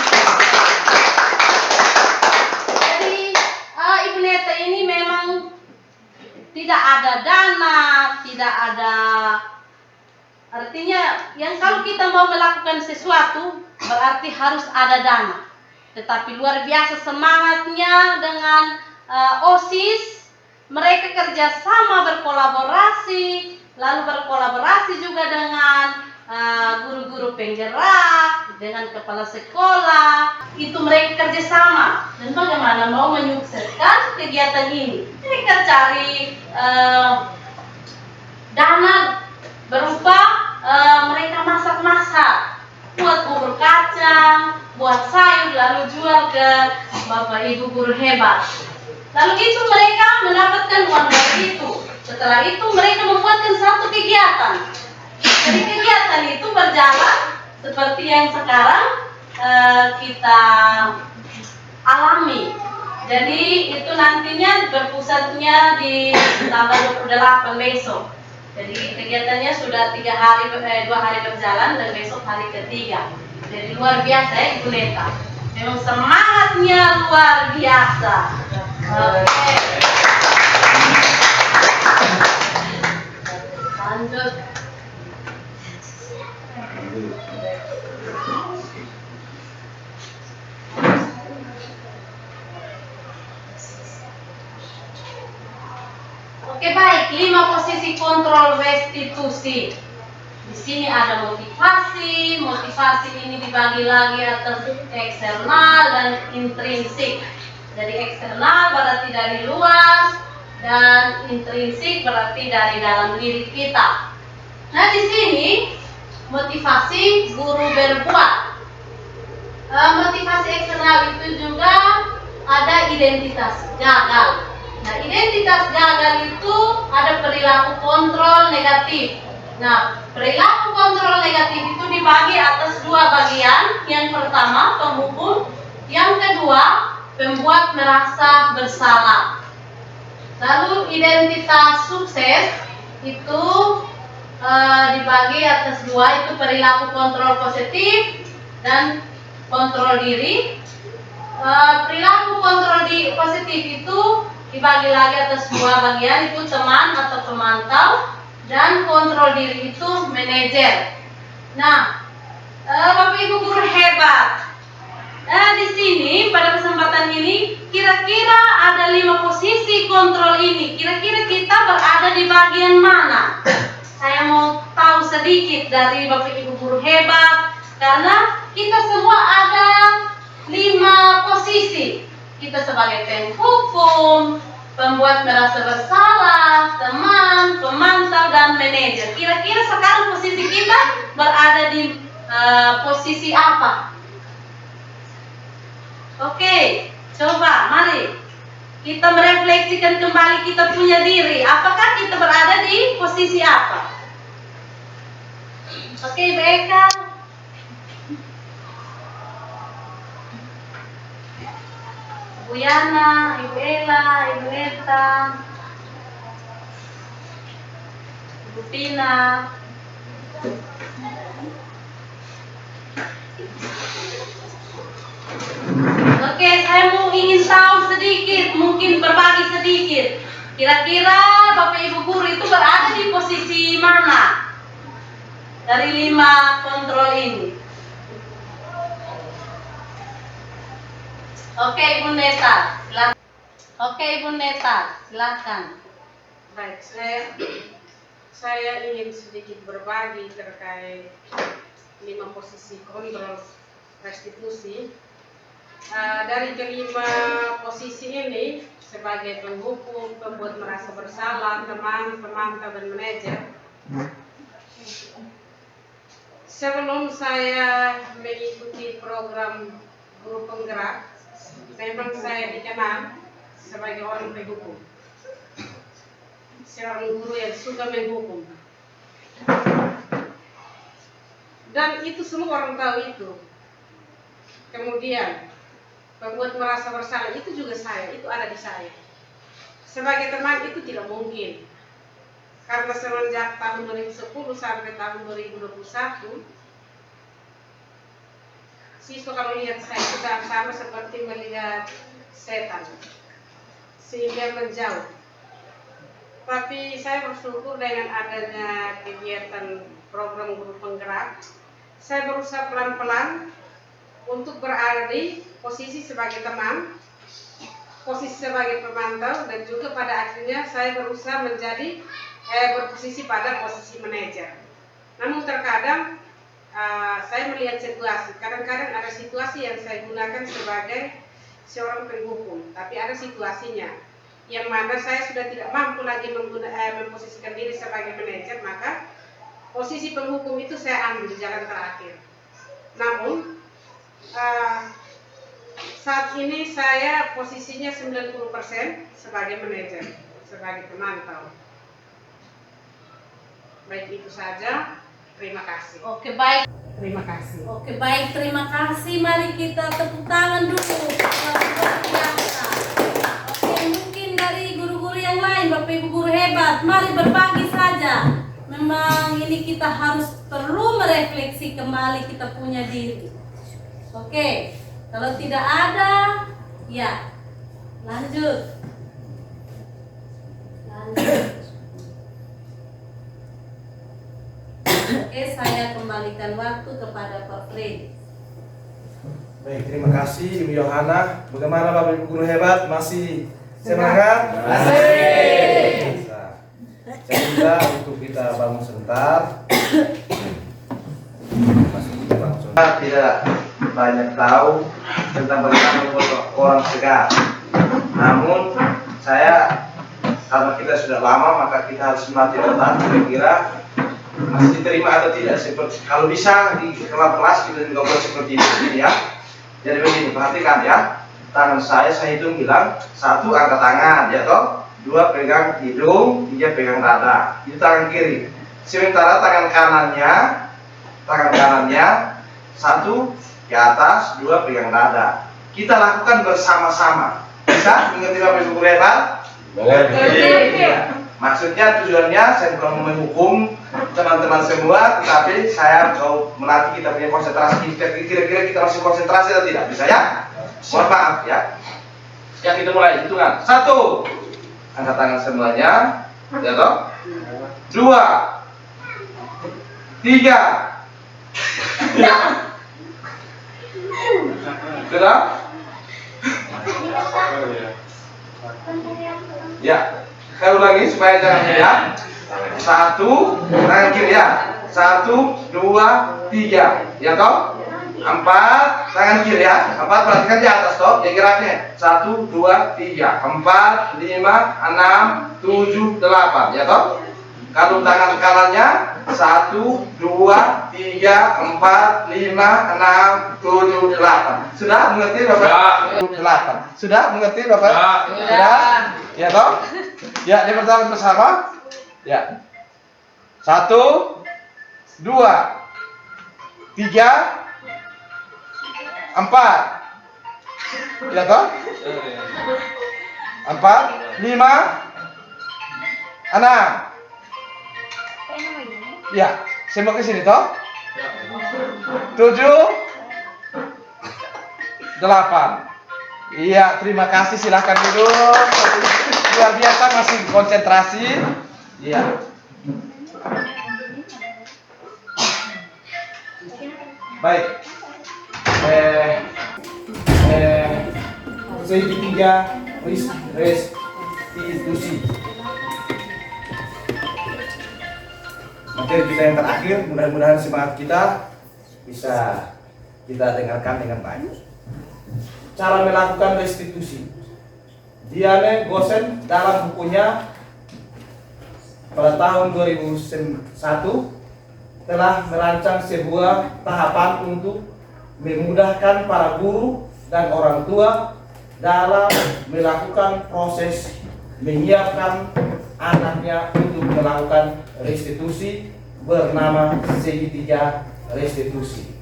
Jadi Ibu Neta ini memang tidak ada dana, tidak ada, artinya yang kalau kita mau melakukan sesuatu berarti harus ada dana. Tetapi luar biasa semangatnya dengan OSIS. Mereka kerjasama berkolaborasi, lalu berkolaborasi juga dengan guru-guru penggerak, dengan kepala sekolah. Itu mereka kerjasama. Dan bagaimana mau menyukseskan kegiatan ini? Mereka cari dana berupa mereka masak-masak, buat bubur kacang, buat sayur, lalu jual ke Bapak Ibu guru hebat. Lalu itu mereka mendapatkan uang dari itu. Setelah itu mereka membuatkan satu kegiatan. Jadi kegiatan itu berjalan seperti yang sekarang kita alami. Jadi itu nantinya berpusatnya di tanggal 28 besok. Jadi kegiatannya sudah 2 hari berjalan dan besok hari ketiga. Jadi luar biasa ya Ibu Neta. Memang semangatnya luar biasa. Oke. Lanjut. Oke baik, 5 posisi kontrol restitusi. Di sini ada motivasi. Motivasi ini dibagi lagi atas eksternal dan intrinsik. Jadi eksternal berarti dari luar dan intrinsik berarti dari dalam diri kita. Nah di sini motivasi guru berbuat. Motivasi eksternal itu juga ada identitas gagal. Nah identitas gagal itu ada perilaku kontrol negatif. Nah perilaku kontrol negatif itu dibagi atas 2 bagian. Yang pertama penghukum, yang kedua pembuat merasa bersalah. Lalu identitas sukses itu dibagi atas 2, itu perilaku kontrol positif dan kontrol diri. Perilaku kontrol positif itu dibagi lagi atas 2 bagian, itu teman atau pemantau, dan kontrol diri itu manajer. Nah, Bapak Ibu guru hebat. Nah, di sini pada kesempatan ini kira-kira ada 5 posisi kontrol ini. Kira-kira kita berada di bagian mana? Saya mau tahu sedikit dari Bapak Ibu guru hebat karena kita semua ada 5 posisi. kita sebagai penghukum, pembuat merasa bersalah, teman, pemantau, dan manajer. Kira-kira sekarang posisi kita berada di posisi apa? Oke, coba mari kita merefleksikan kembali kita punya diri. Apakah kita berada di posisi apa? Oke, Ibu Eka. Ibu Yana, Ibu Ella, Ibu Eta, Ibu Pina. Oke, saya mau ingin tahu sedikit, mungkin berbagi sedikit. Kira-kira Bapak Ibu guru itu berada di posisi mana dari 5 kontrol ini? Oke, Ibu Neta, silakan. Oke, Ibu Neta, silakan. Baik, saya ingin sedikit berbagi terkait 5 posisi kontrol restitusi. Dari kelima posisi ini, sebagai penghukum, pembuat merasa bersalah, teman, pemantau, dan manajer, sebelum saya mengikuti program guru penggerak, memang saya dikenal sebagai orang penghukum, seorang guru yang suka menghukum, dan itu semua orang tahu itu. Kemudian pembuat merasa bersalah itu juga saya, itu ada di saya. Sebagai teman itu tidak mungkin, karena semenjak tahun 2010 sampai tahun 2021, siswa kalau lihat saya sudah sama seperti melihat setan, sehingga menjauh. Tapi saya bersyukur dengan adanya kegiatan program guru penggerak, saya berusaha pelan-pelan untuk berada di posisi sebagai teman, posisi sebagai pemantau, dan juga pada akhirnya saya berusaha menjadi berposisi pada posisi manajer. Namun terkadang saya melihat situasi, kadang-kadang ada situasi yang saya gunakan sebagai seorang penghukum, tapi ada situasinya yang mana saya sudah tidak mampu lagi memposisikan diri sebagai manajer, maka posisi penghukum itu saya ambil jalan terakhir. Namun saat ini saya posisinya 90% sebagai manajer, sebagai pemantau. Baik, itu saja. Terima kasih. Oke, baik. Terima kasih. Oke, baik. Terima kasih. Mari kita tepuk tangan dulu. Luar biasa. Oke, mungkin dari guru-guru yang lain, Bapak Ibu guru hebat, mari berbagi saja. Memang ini kita harus perlu merefleksi kembali kita punya diri. Oke, kalau tidak ada, ya lanjut. Oke, saya kembalikan waktu kepada Pak Fred. Baik, terima kasih Ibu Yohana. Bagaimana Bapak Ibu guru hebat? Masih semangat? Masih. Saya minta untuk kita bangun sebentar. Kita tidak banyak tahu tentang bagaimana membuat orang segar. Namun saya, karena kita sudah lama, maka kita harus melatih otak kira-kira masih diterima atau tidak. Seperti kalau bisa di kelas kita juga buat seperti ini ya. Jadi begini, perhatikan ya. Tangan saya hitung bilang 1 angkat tangan, ya toh. 2 pegang hidung, 3 pegang dada. Itu tangan kiri. Sementara tangan kanannya 1 ke atas, 2 pegang dada. Kita lakukan bersama-sama. Bisa mengerti Bapak Ibu guru hebat? Iya. Maksudnya tujuannya saya bukan menghukum teman-teman semua, tetapi saya mau melatih kita punya konsentrasi. Kira-kira kita masih konsentrasi atau tidak? Bisa ya? Mohon maaf ya. Ya, kita mulai hitungan. 1, angkat tangan semuanya, ya toh. 2, 3. Sudah? Ya. Saya ulangi supaya jangan ya. 1, tangan kiri ya. 1, 2, 3. Ya toh? 4, tangan kiri ya. 4 perhatikan di atas toh, ya geraknya. 1, 2, 3, 4, 5, 6, 7, 8 ya toh. Kalau tangan kanannya 1, 2, 3, 4, 5, 6, 7, 8. Sudah mengerti Bapak? 8. Sudah mengerti Bapak? Sudah. Ya toh? Ya, dipertahankan bersama. Ya. 1, 2, 3, 4. Ya toh? 4, 5, 6. Ya, semua ke sini toh? 7, 8. Iya, terima kasih, silahkan duduk. Luar biasa, masih konsentrasi. Iya. Baik. Segitiga restitusi. Materi kita yang terakhir, mudah-mudahan semangat kita bisa kita dengarkan dengan baik. Cara melakukan restitusi. Diane Gosen dalam bukunya pada tahun 2001 telah merancang sebuah tahapan untuk memudahkan para guru dan orang tua dalam melakukan proses menyiapkan anaknya untuk melakukan restitusi bernama segitiga restitusi.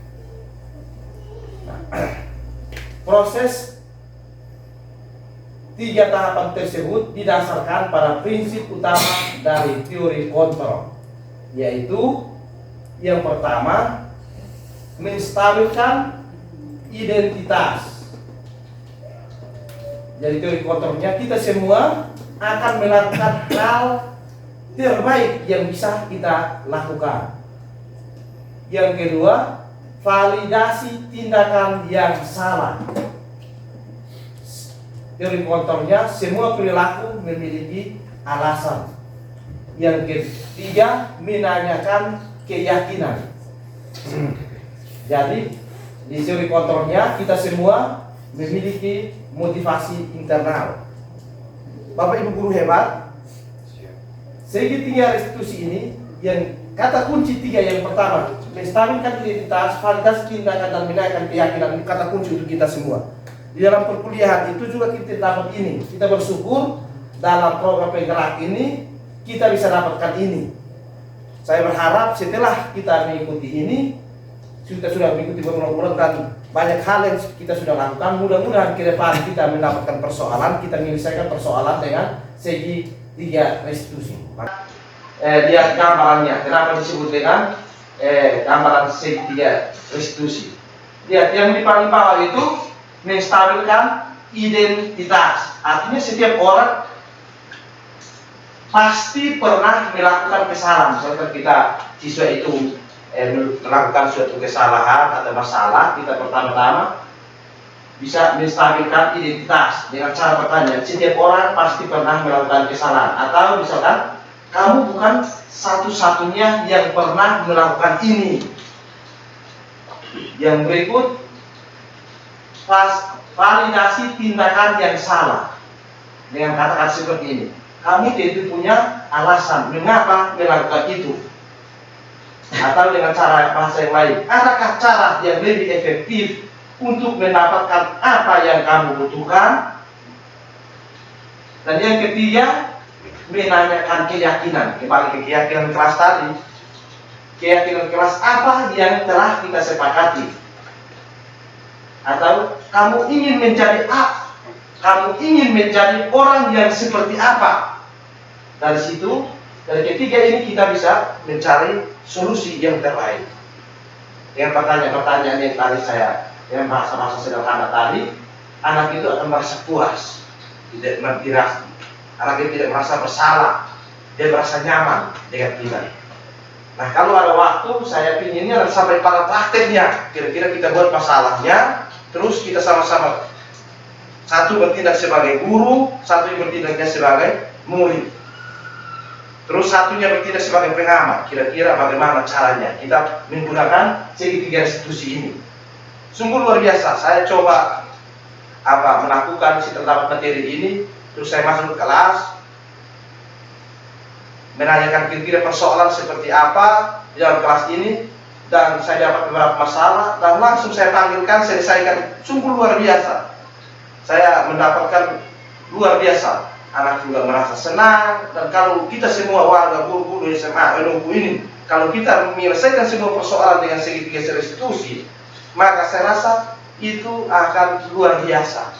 Proses 3 tahapan tersebut didasarkan pada prinsip utama dari teori kontrol, yaitu yang pertama, menstabilkan identitas. Jadi teori kontrolnya, kita semua akan melakukan hal terbaik yang bisa kita lakukan. Yang kedua, validasi tindakan yang salah. Teori kontrolnya, semua perilaku memiliki alasan. Yang ketiga, menanyakan keyakinan. Jadi di teori kontrolnya kita semua memiliki motivasi internal. Bapak Ibu guru hebat, segitiga restitusi ini yang kata kunci 3 yang pertama, menstabilkan identitas, validasi tindakan dan menanyakan keyakinan, ini kata kunci untuk kita semua. Di dalam perkuliahan itu juga kita dapat ini. Kita bersyukur dalam program penggerak ini kita bisa dapatkan ini. Saya berharap setelah kita mengikuti ini, kita sudah mengikuti beberapa dan banyak hal yang kita sudah lakukan. Mudah-mudahan ke depan kita mendapatkan persoalan, kita menyelesaikan persoalan dengan segi 3 restitusi. Lihat gambarannya, kenapa disebut dengan gambaran segitiga restitusi. Lihat yang di paling bawah itu menstabilkan identitas. Artinya setiap orang pasti pernah melakukan kesalahan. Misalkan kita siswa itu melakukan suatu kesalahan atau masalah, kita pertama-tama bisa menstabilkan identitas dengan cara bertanya. Setiap orang pasti pernah melakukan kesalahan. Atau misalkan kamu bukan satu-satunya yang pernah melakukan ini. Yang berikut, validasi tindakan yang salah. Dengan kata-kata seperti ini, kami tidak punya alasan mengapa melakukan itu. Atau dengan cara bahasa yang lain, adakah cara yang lebih efektif untuk mendapatkan apa yang kamu butuhkan? Dan yang ketiga, menanyakan keyakinan. Kembali ke keyakinan kelas tadi. Keyakinan kelas apa yang telah kita sepakati? Atau kamu ingin menjadi apa? Kamu ingin menjadi orang yang seperti apa? Dari situ, dari ketiga ini kita bisa mencari solusi yang terbaik. Dengan pertanyaan-pertanyaan yang tadi saya, dengan bahasa-bahasa sederhana tadi, anak itu akan merasa puas, tidak dirasa. Anak itu tidak merasa bersalah, dia merasa nyaman dengan kita. Nah, kalau ada waktu, saya pinginnya sampai pada prakteknya. Kira-kira kita buat masalahnya, terus kita sama-sama, satu bertindak sebagai guru, satu bertindaknya sebagai murid, terus satunya bertindak sebagai pengamat. Kira-kira bagaimana caranya kita menggunakan segitiga restitusi ini. Sungguh luar biasa. Saya coba melakukan si terdapat materi ini, terus saya masuk ke kelas, menanyakan kira-kira persoalan seperti apa di dalam kelas ini, dan saya dapat beberapa masalah, dan langsung saya panggilkan, saya selesaikan. Sungguh luar biasa. Saya mendapatkan luar biasa. Anak juga merasa senang, dan kalau kita semua warga guru-guru SMA NUU ini, kalau kita menyelesaikan semua persoalan dengan segitiga restitusi, maka saya rasa itu akan luar biasa.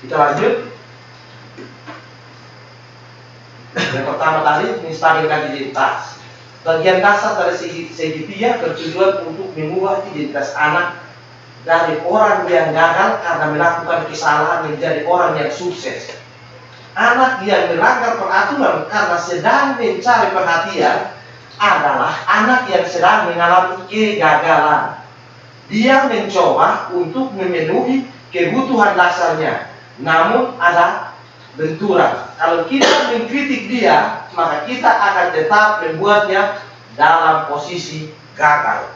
Kita lanjut. Yang pertama tadi, menstabilkan identitas. Bagian dasar dari segitiga bertujuan untuk mengubah identitas anak dari orang yang gagal karena melakukan kesalahan menjadi orang yang sukses. Anak yang melanggar peraturan karena sedang mencari perhatian adalah anak yang sedang mengalami kegagalan. Dia mencoba untuk memenuhi kebutuhan dasarnya, namun ada benturan. Kalau kita mengkritik dia, maka kita akan tetap membuatnya dalam posisi gagal.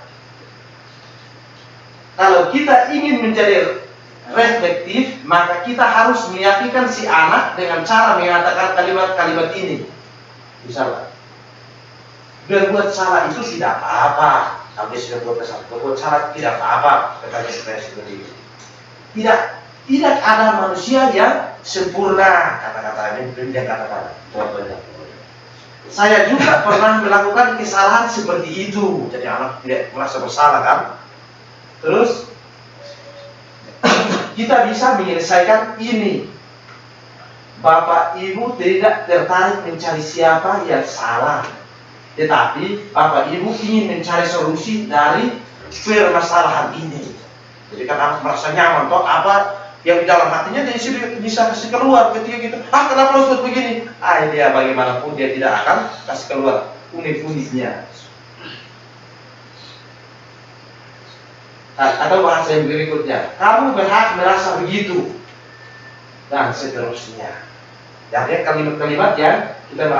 Kalau kita ingin menjadi reflektif, maka kita harus meyakinkan si anak dengan cara mengatakan kalimat-kalimat ini. Misalnya, berbuat salah itu tidak apa-apa. Kalau dia sudah berbuat salah tidak apa-apa, katanya saya seperti itu. Tidak ada manusia yang sempurna, kata-kata ini dia kata-kata. Saya juga pernah melakukan kesalahan seperti itu, jadi anak tidak merasa bersalah kan. Terus kita bisa menyelesaikan ini. Bapak Ibu tidak tertarik mencari siapa yang salah, tetapi Bapak Ibu ingin mencari solusi dari permasalahan ini. Jadi kan anak merasa nyaman, toh apa yang di dalam hatinya dia bisa kasih keluar ketika gitu. Kenapa Ustaz begini? Dia bagaimanapun dia tidak akan kasih keluar unik-uniknya. Atau bahasa yang berikutnya, kamu berhak merasa begitu, dan seterusnya. Jadi kalimat-kalimat yang kita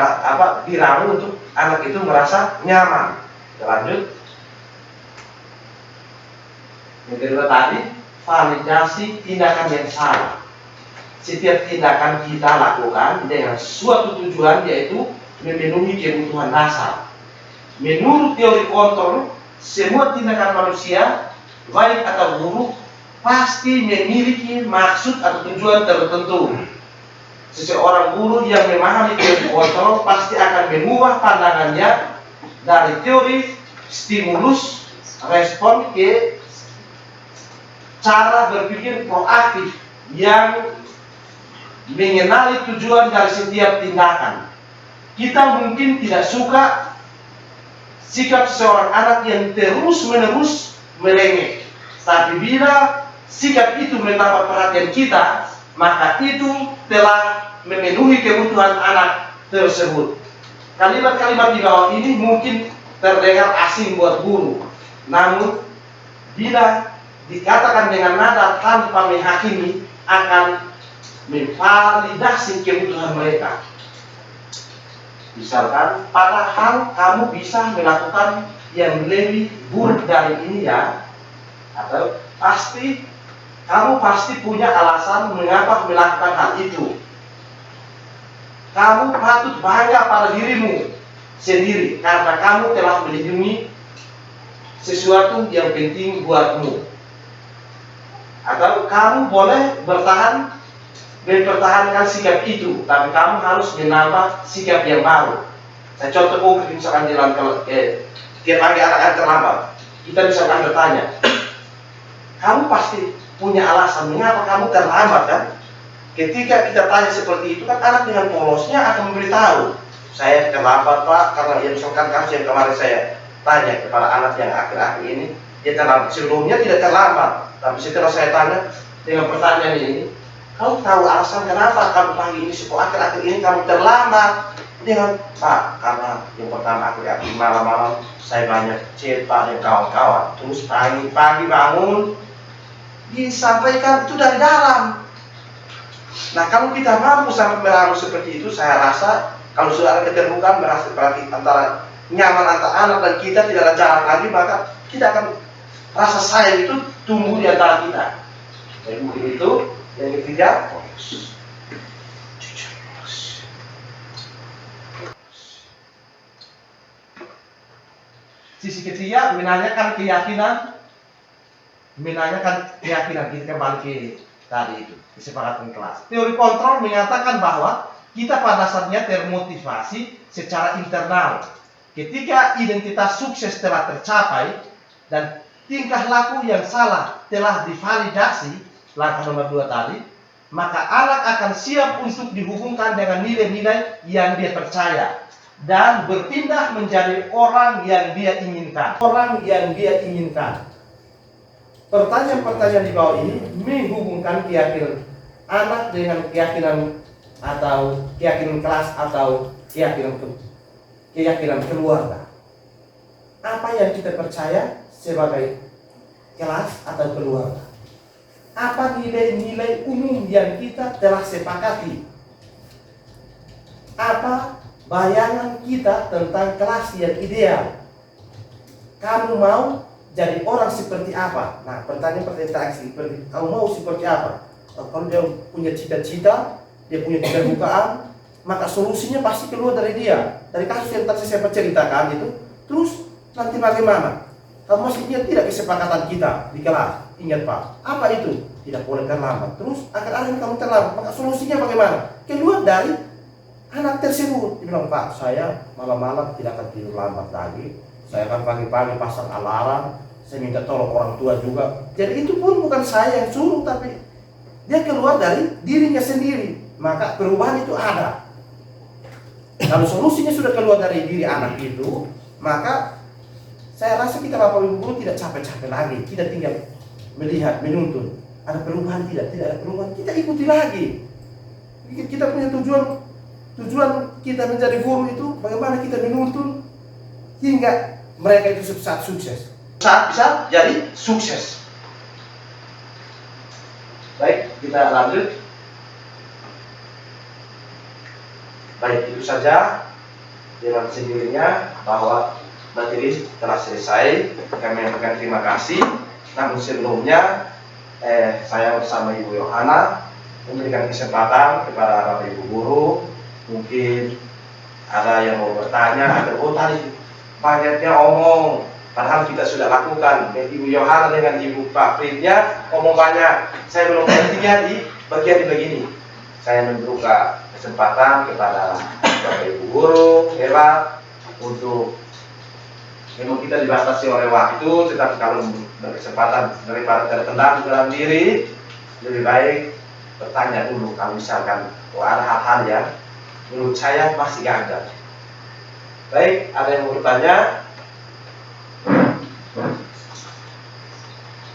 diramu untuk anak itu merasa nyaman. Kita lanjut. Yang kedua tadi, validasi tindakan yang salah. Setiap tindakan kita lakukan dengan suatu tujuan, yaitu memenuhi kebutuhan dasar. Menurut teori kontrol, semua tindakan manusia baik atau buruk pasti memiliki maksud atau tujuan tertentu. Seseorang guru yang memahami teori kontrol pasti akan mengubah pandangannya dari teori stimulus respon ke cara berpikir proaktif yang mengenali tujuan dari setiap tindakan. Kita mungkin tidak suka sikap seorang anak yang terus-menerus merengek, tapi bila sikap itu mendapat perhatian kita, maka itu telah memenuhi kebutuhan anak tersebut. Kalimat-kalimat di bawah ini mungkin terdengar asing buat guru, namun bila dikatakan dengan nada tanpa menghakimi, akan memvalidasi kebutuhan mereka. Misalkan, padahal kamu bisa melakukan yang lebih buruk dari ini ya, atau kamu pasti punya alasan mengapa melakukan hal itu. Kamu patut bangga pada dirimu sendiri karena kamu telah melindungi sesuatu yang penting buatmu. Atau kamu boleh mempertahankan sikap itu, tapi kamu harus menambah sikap yang baru. Saya contoh konkret, misalkan jalan tiap pagi anak-anak terlambat, kita misalkan bertanya, kamu pasti punya alasan mengapa kamu terlambat kan? Ketika kita tanya seperti itu, kan anak dengan polosnya akan memberitahu, saya terlambat Pak, karena ya misalkan kasus yang kemarin saya tanya kepada anak yang akhir-akhir ini, dia terlambat. Sebelumnya tidak terlambat, tapi setelah saya tanya dengan pertanyaan ini, kamu tahu alasan kenapa kamu pagi ini akhir-akhir ini kamu terlambat? Dengan Pak, karena yang pertama akhir-akhir malam-malam saya banyak chat Pak dan kawan-kawan. Terus pagi-pagi bangun disampaikan itu dari dalam. Nah, kalau kita mampu sampai meramu seperti itu, saya rasa kalau sudah keterbukaan merasa berarti antara nyaman antara anak dan kita tidak ada jalan lagi, maka kita akan rasa sayang itu tumbuh di antara kita. Jadi mungkin itu. Yang ketiga, fokus. Jujur, fokus. Sisi ketiga menanyakan keyakinan. Kita kembali ke tadi itu kesepakatan kelas. Teori kontrol menyatakan bahwa kita pada dasarnya termotivasi secara internal. Ketika identitas sukses telah tercapai dan tingkah laku yang salah telah divalidasi, langkah nomor 2 tadi, maka anak akan siap untuk dihubungkan dengan nilai-nilai yang dia percaya dan berpindah menjadi orang yang dia inginkan. Pertanyaan-pertanyaan di bawah ini menghubungkan keyakinan anak dengan keyakinan atau keyakinan kelas atau keyakinan keluarga. Apa yang kita percaya sebagai kelas atau keluarga? Apa nilai-nilai umum yang kita telah sepakati? Apa bayangan kita tentang kelas yang ideal? Kamu mau jadi orang seperti apa? Nah, pertanyaan seperti kamu mau seperti apa? Kalau dia punya cita-cita, dia punya keterbukaan, maka solusinya pasti keluar dari dia. Dari kasus yang tadi saya ceritakan itu. Terus nanti bagaimana? Kamu masih ingat tidak kesepakatan kita di kelas? Ingat Pak, apa itu? Tidak boleh terlambat. Terus akan kamu terlambat, maka solusinya bagaimana? Keluar dari anak tersebut. Dia bilang, Pak, saya malam-malam tidak akan tidur lambat lagi. Saya akan pagi-pagi pasang alarm. Saya minta tolong orang tua juga. Jadi itu pun bukan saya yang suruh, tapi dia keluar dari dirinya sendiri. Maka perubahan itu ada. Kalau solusinya sudah keluar dari diri anak itu, maka saya rasa kita Bapak Ibu guru tidak capek-capek lagi. Kita tinggal melihat, menuntun. Ada perubahan tidak ada perubahan, kita ikuti lagi. Kita punya tujuan kita menjadi guru itu bagaimana kita menuntun hingga mereka itu saat sukses. Saat bisa jadi sukses. Baik, kita lanjut. Baik, itu saja dengan sendirinya bahwa materi telah selesai. Kami mengucapkan terima kasih. Namun sebelumnya saya bersama Ibu Yohana memberikan kesempatan kepada Bapak Ibu guru. Mungkin ada yang mau bertanya, tadi banyaknya omong, padahal kita sudah lakukan. Ibu Yohana dengan Ibu Pak Fridnya omong banyak. Saya belum bertiga di bagian begini. Saya membuka kesempatan kepada Bapak Ibu guru hebat untuk, memang kita dibatasi oleh waktu, tetapi kalau berkesempatan daripada terpendam dalam diri, lebih baik bertanya dulu. Kalau misalkan ada hal-hal yang menurut saya masih ganjal. Baik, ada yang mau bertanya?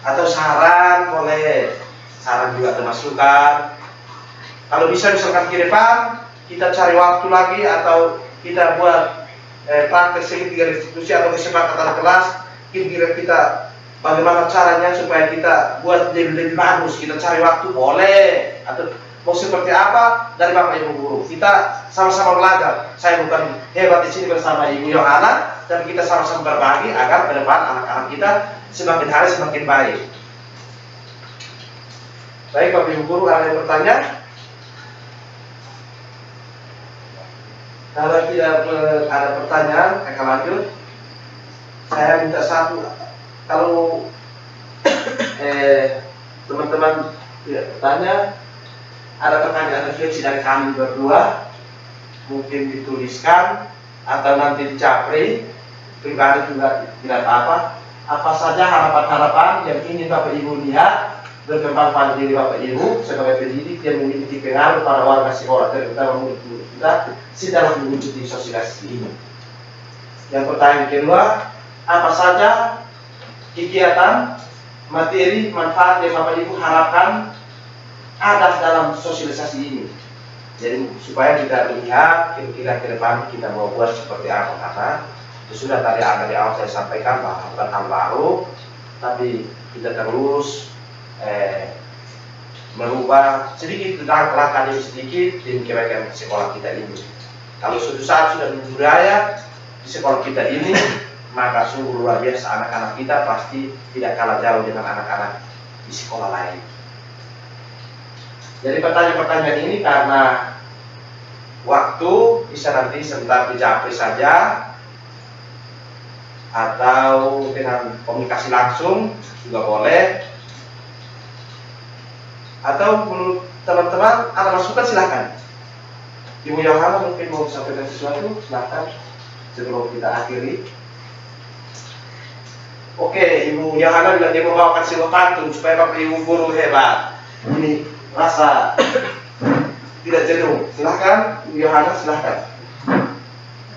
Atau saran, boleh. Saran juga termasukkan. Kalau bisa misalkan ke depan, kita cari waktu lagi atau kita buat praktek segitiga institusi atau kesepakatan kelas. Kira-kira kita bagaimana caranya supaya kita buat lebih bagus. Kita cari waktu, boleh. Atau mau seperti apa dari Bapak Ibu guru. Kita sama-sama belajar. Saya bukan hebat di sini bersama Ibu Yohana, tapi kita sama-sama berbagi agar ke depan anak-anak kita semakin hari semakin baik. Baik, Bapak Ibu guru, ada yang bertanya? Kalau tidak ada pertanyaan, akan lanjut. Saya minta satu, kalau teman-teman tidak bertanya, ada pertanyaan refleksi dari kami berdua, mungkin dituliskan atau nanti dicapri pribadi juga tidak apa-apa. Apa saja harapan-harapan yang ingin Bapak Ibu lihat berkembang pada diri Bapak Ibu sebagai pendidik yang memiliki pengaruh pada warga sekolah, terutama murid-murid kita dalam mewujudi sosialisasi ini. Yang pertanyaan kedua, apa saja kegiatan, materi, manfaat yang Bapak Ibu harapkan ada dalam sosialisasi ini. Jadi supaya kita lihat kira-kira ke depan kita mau buat seperti apa, karena sudah tadi ada di awal saya sampaikan bahwa bukan hal baru, tapi kita terus merubah sedikit langkah demi sedikit demi kebaikan sekolah kita ini. Kalau suatu saat sudah budaya di sekolah kita ini, maka sungguh luar biasa anak-anak kita pasti tidak kalah jauh dengan anak-anak di sekolah lain. Jadi pertanyaan-pertanyaan ini karena waktu bisa nanti sebentar dijawab saja atau dengan komunikasi langsung juga boleh, atau menurut teman-teman ada masukan silahkan. Ibu Yohana mungkin mau sampaikan sesuatu, silahkan sebelum kita akhiri. Oke, Ibu Yohana bilang dia mau kasih pantun supaya Bapak Ibu guru hebat ini rasa tidak jenuh. Silahkan Ibu Yohana, silahkan.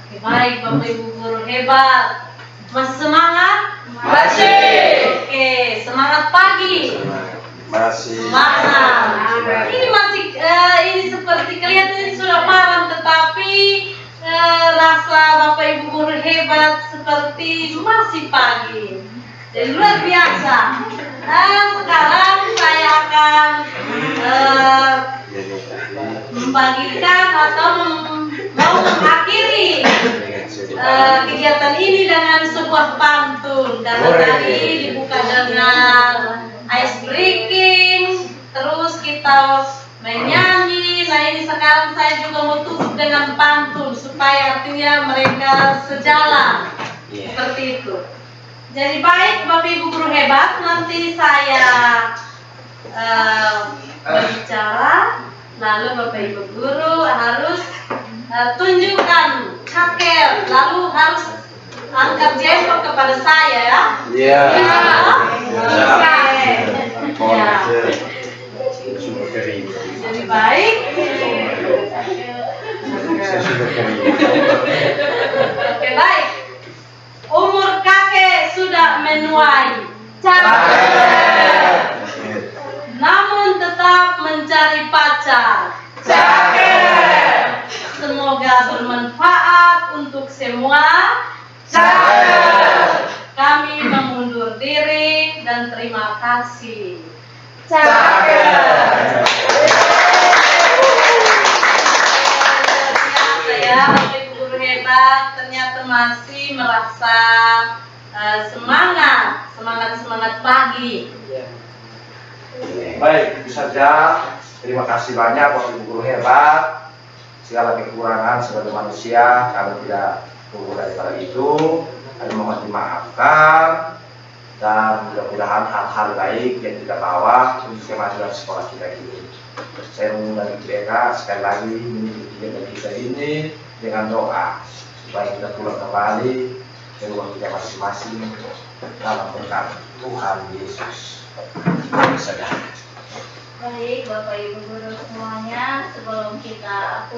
Oke, baik Bapak Ibu guru hebat. Masih semangat? Masih. Oke, semangat pagi. Masih. Semangat. Ini masih ini seperti kelihatan ini sudah malam, tetapi rasa Bapak Ibu guru hebat seperti masih pagi. Jadi luar biasa. Nah, sekarang saya akan membagikan atau mau mengakhiri kegiatan ini dengan sebuah pantun. Dan tadi dibuka dengan ice breaking, terus kita menyanyi. Nah ini sekarang saya juga mau tutup dengan pantun supaya artinya mereka sejalan, seperti itu. Jadi baik Bapak Ibu guru hebat, nanti saya berbicara, lalu Bapak Ibu guru harus tunjukkan hacker, lalu harus angkat jempol kepada saya ya. Iya. Ya. Jadi baik. Oke baik. Umur kakek sudah menuai, cakep. Namun tetap mencari pacar, cakep. Semoga bermanfaat untuk semua, cakep. Kami mengundur diri dan terima kasih, cakep. Ya, Bapak Ibu guru hebat, ternyata masih merasa semangat pagi. Baik, itu saja. Terima kasih banyak Bapak Ibu guru hebat. Segala kekurangan sebagai manusia, kalau tidak kurang daripada itu, kami mohon dimaafkan. Dan mudah-mudahan hal-hal baik yang kita bawa untuk kemajuan sekolah kita ini. Saya mengundang mereka sekali lagi menyebut kita ini dengan doa supaya kita pulang kembali ke rumah kita masing-masing dalam berkat Tuhan Yesus. Saja. Baik Bapak Ibu guru semuanya, sebelum kita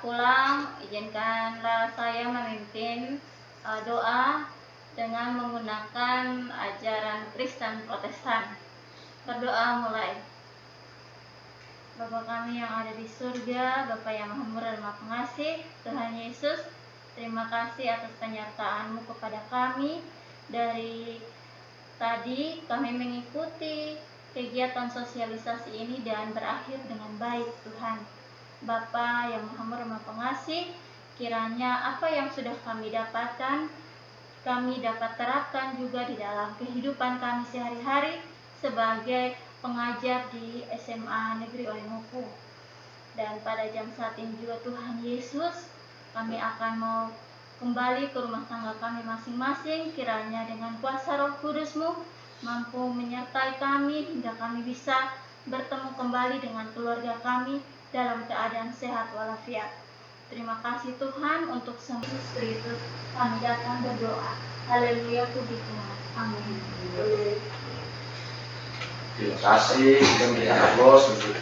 pulang, izinkanlah saya memimpin doa dengan menggunakan ajaran Kristen Protestan. Berdoa mulai. Bapa kami yang ada di surga, Bapa yang Maha Murah dan Maha Pengasih, Tuhan Yesus, terima kasih atas penyertaan-Mu kepada kami. Dari tadi kami mengikuti kegiatan sosialisasi ini dan berakhir dengan baik, Tuhan. Bapa yang Maha Murah dan Maha Pengasih, kiranya apa yang sudah kami dapatkan, kami dapat terapkan juga di dalam kehidupan kami sehari-hari sebagai pengajar di SMA Negeri Olengoku. Dan pada jam saat ini juga Tuhan Yesus, kami akan mau kembali ke rumah tangga kami masing-masing. Kiranya dengan kuasa Roh Kudus-Mu mampu menyertai kami hingga kami bisa bertemu kembali dengan keluarga kami dalam keadaan sehat walafiat. Terima kasih Tuhan untuk semua Kristus. Kami datang berdoa. Haleluya, puji Tuhan. Amin. Terima kasih. Kita berikan aplaus untuk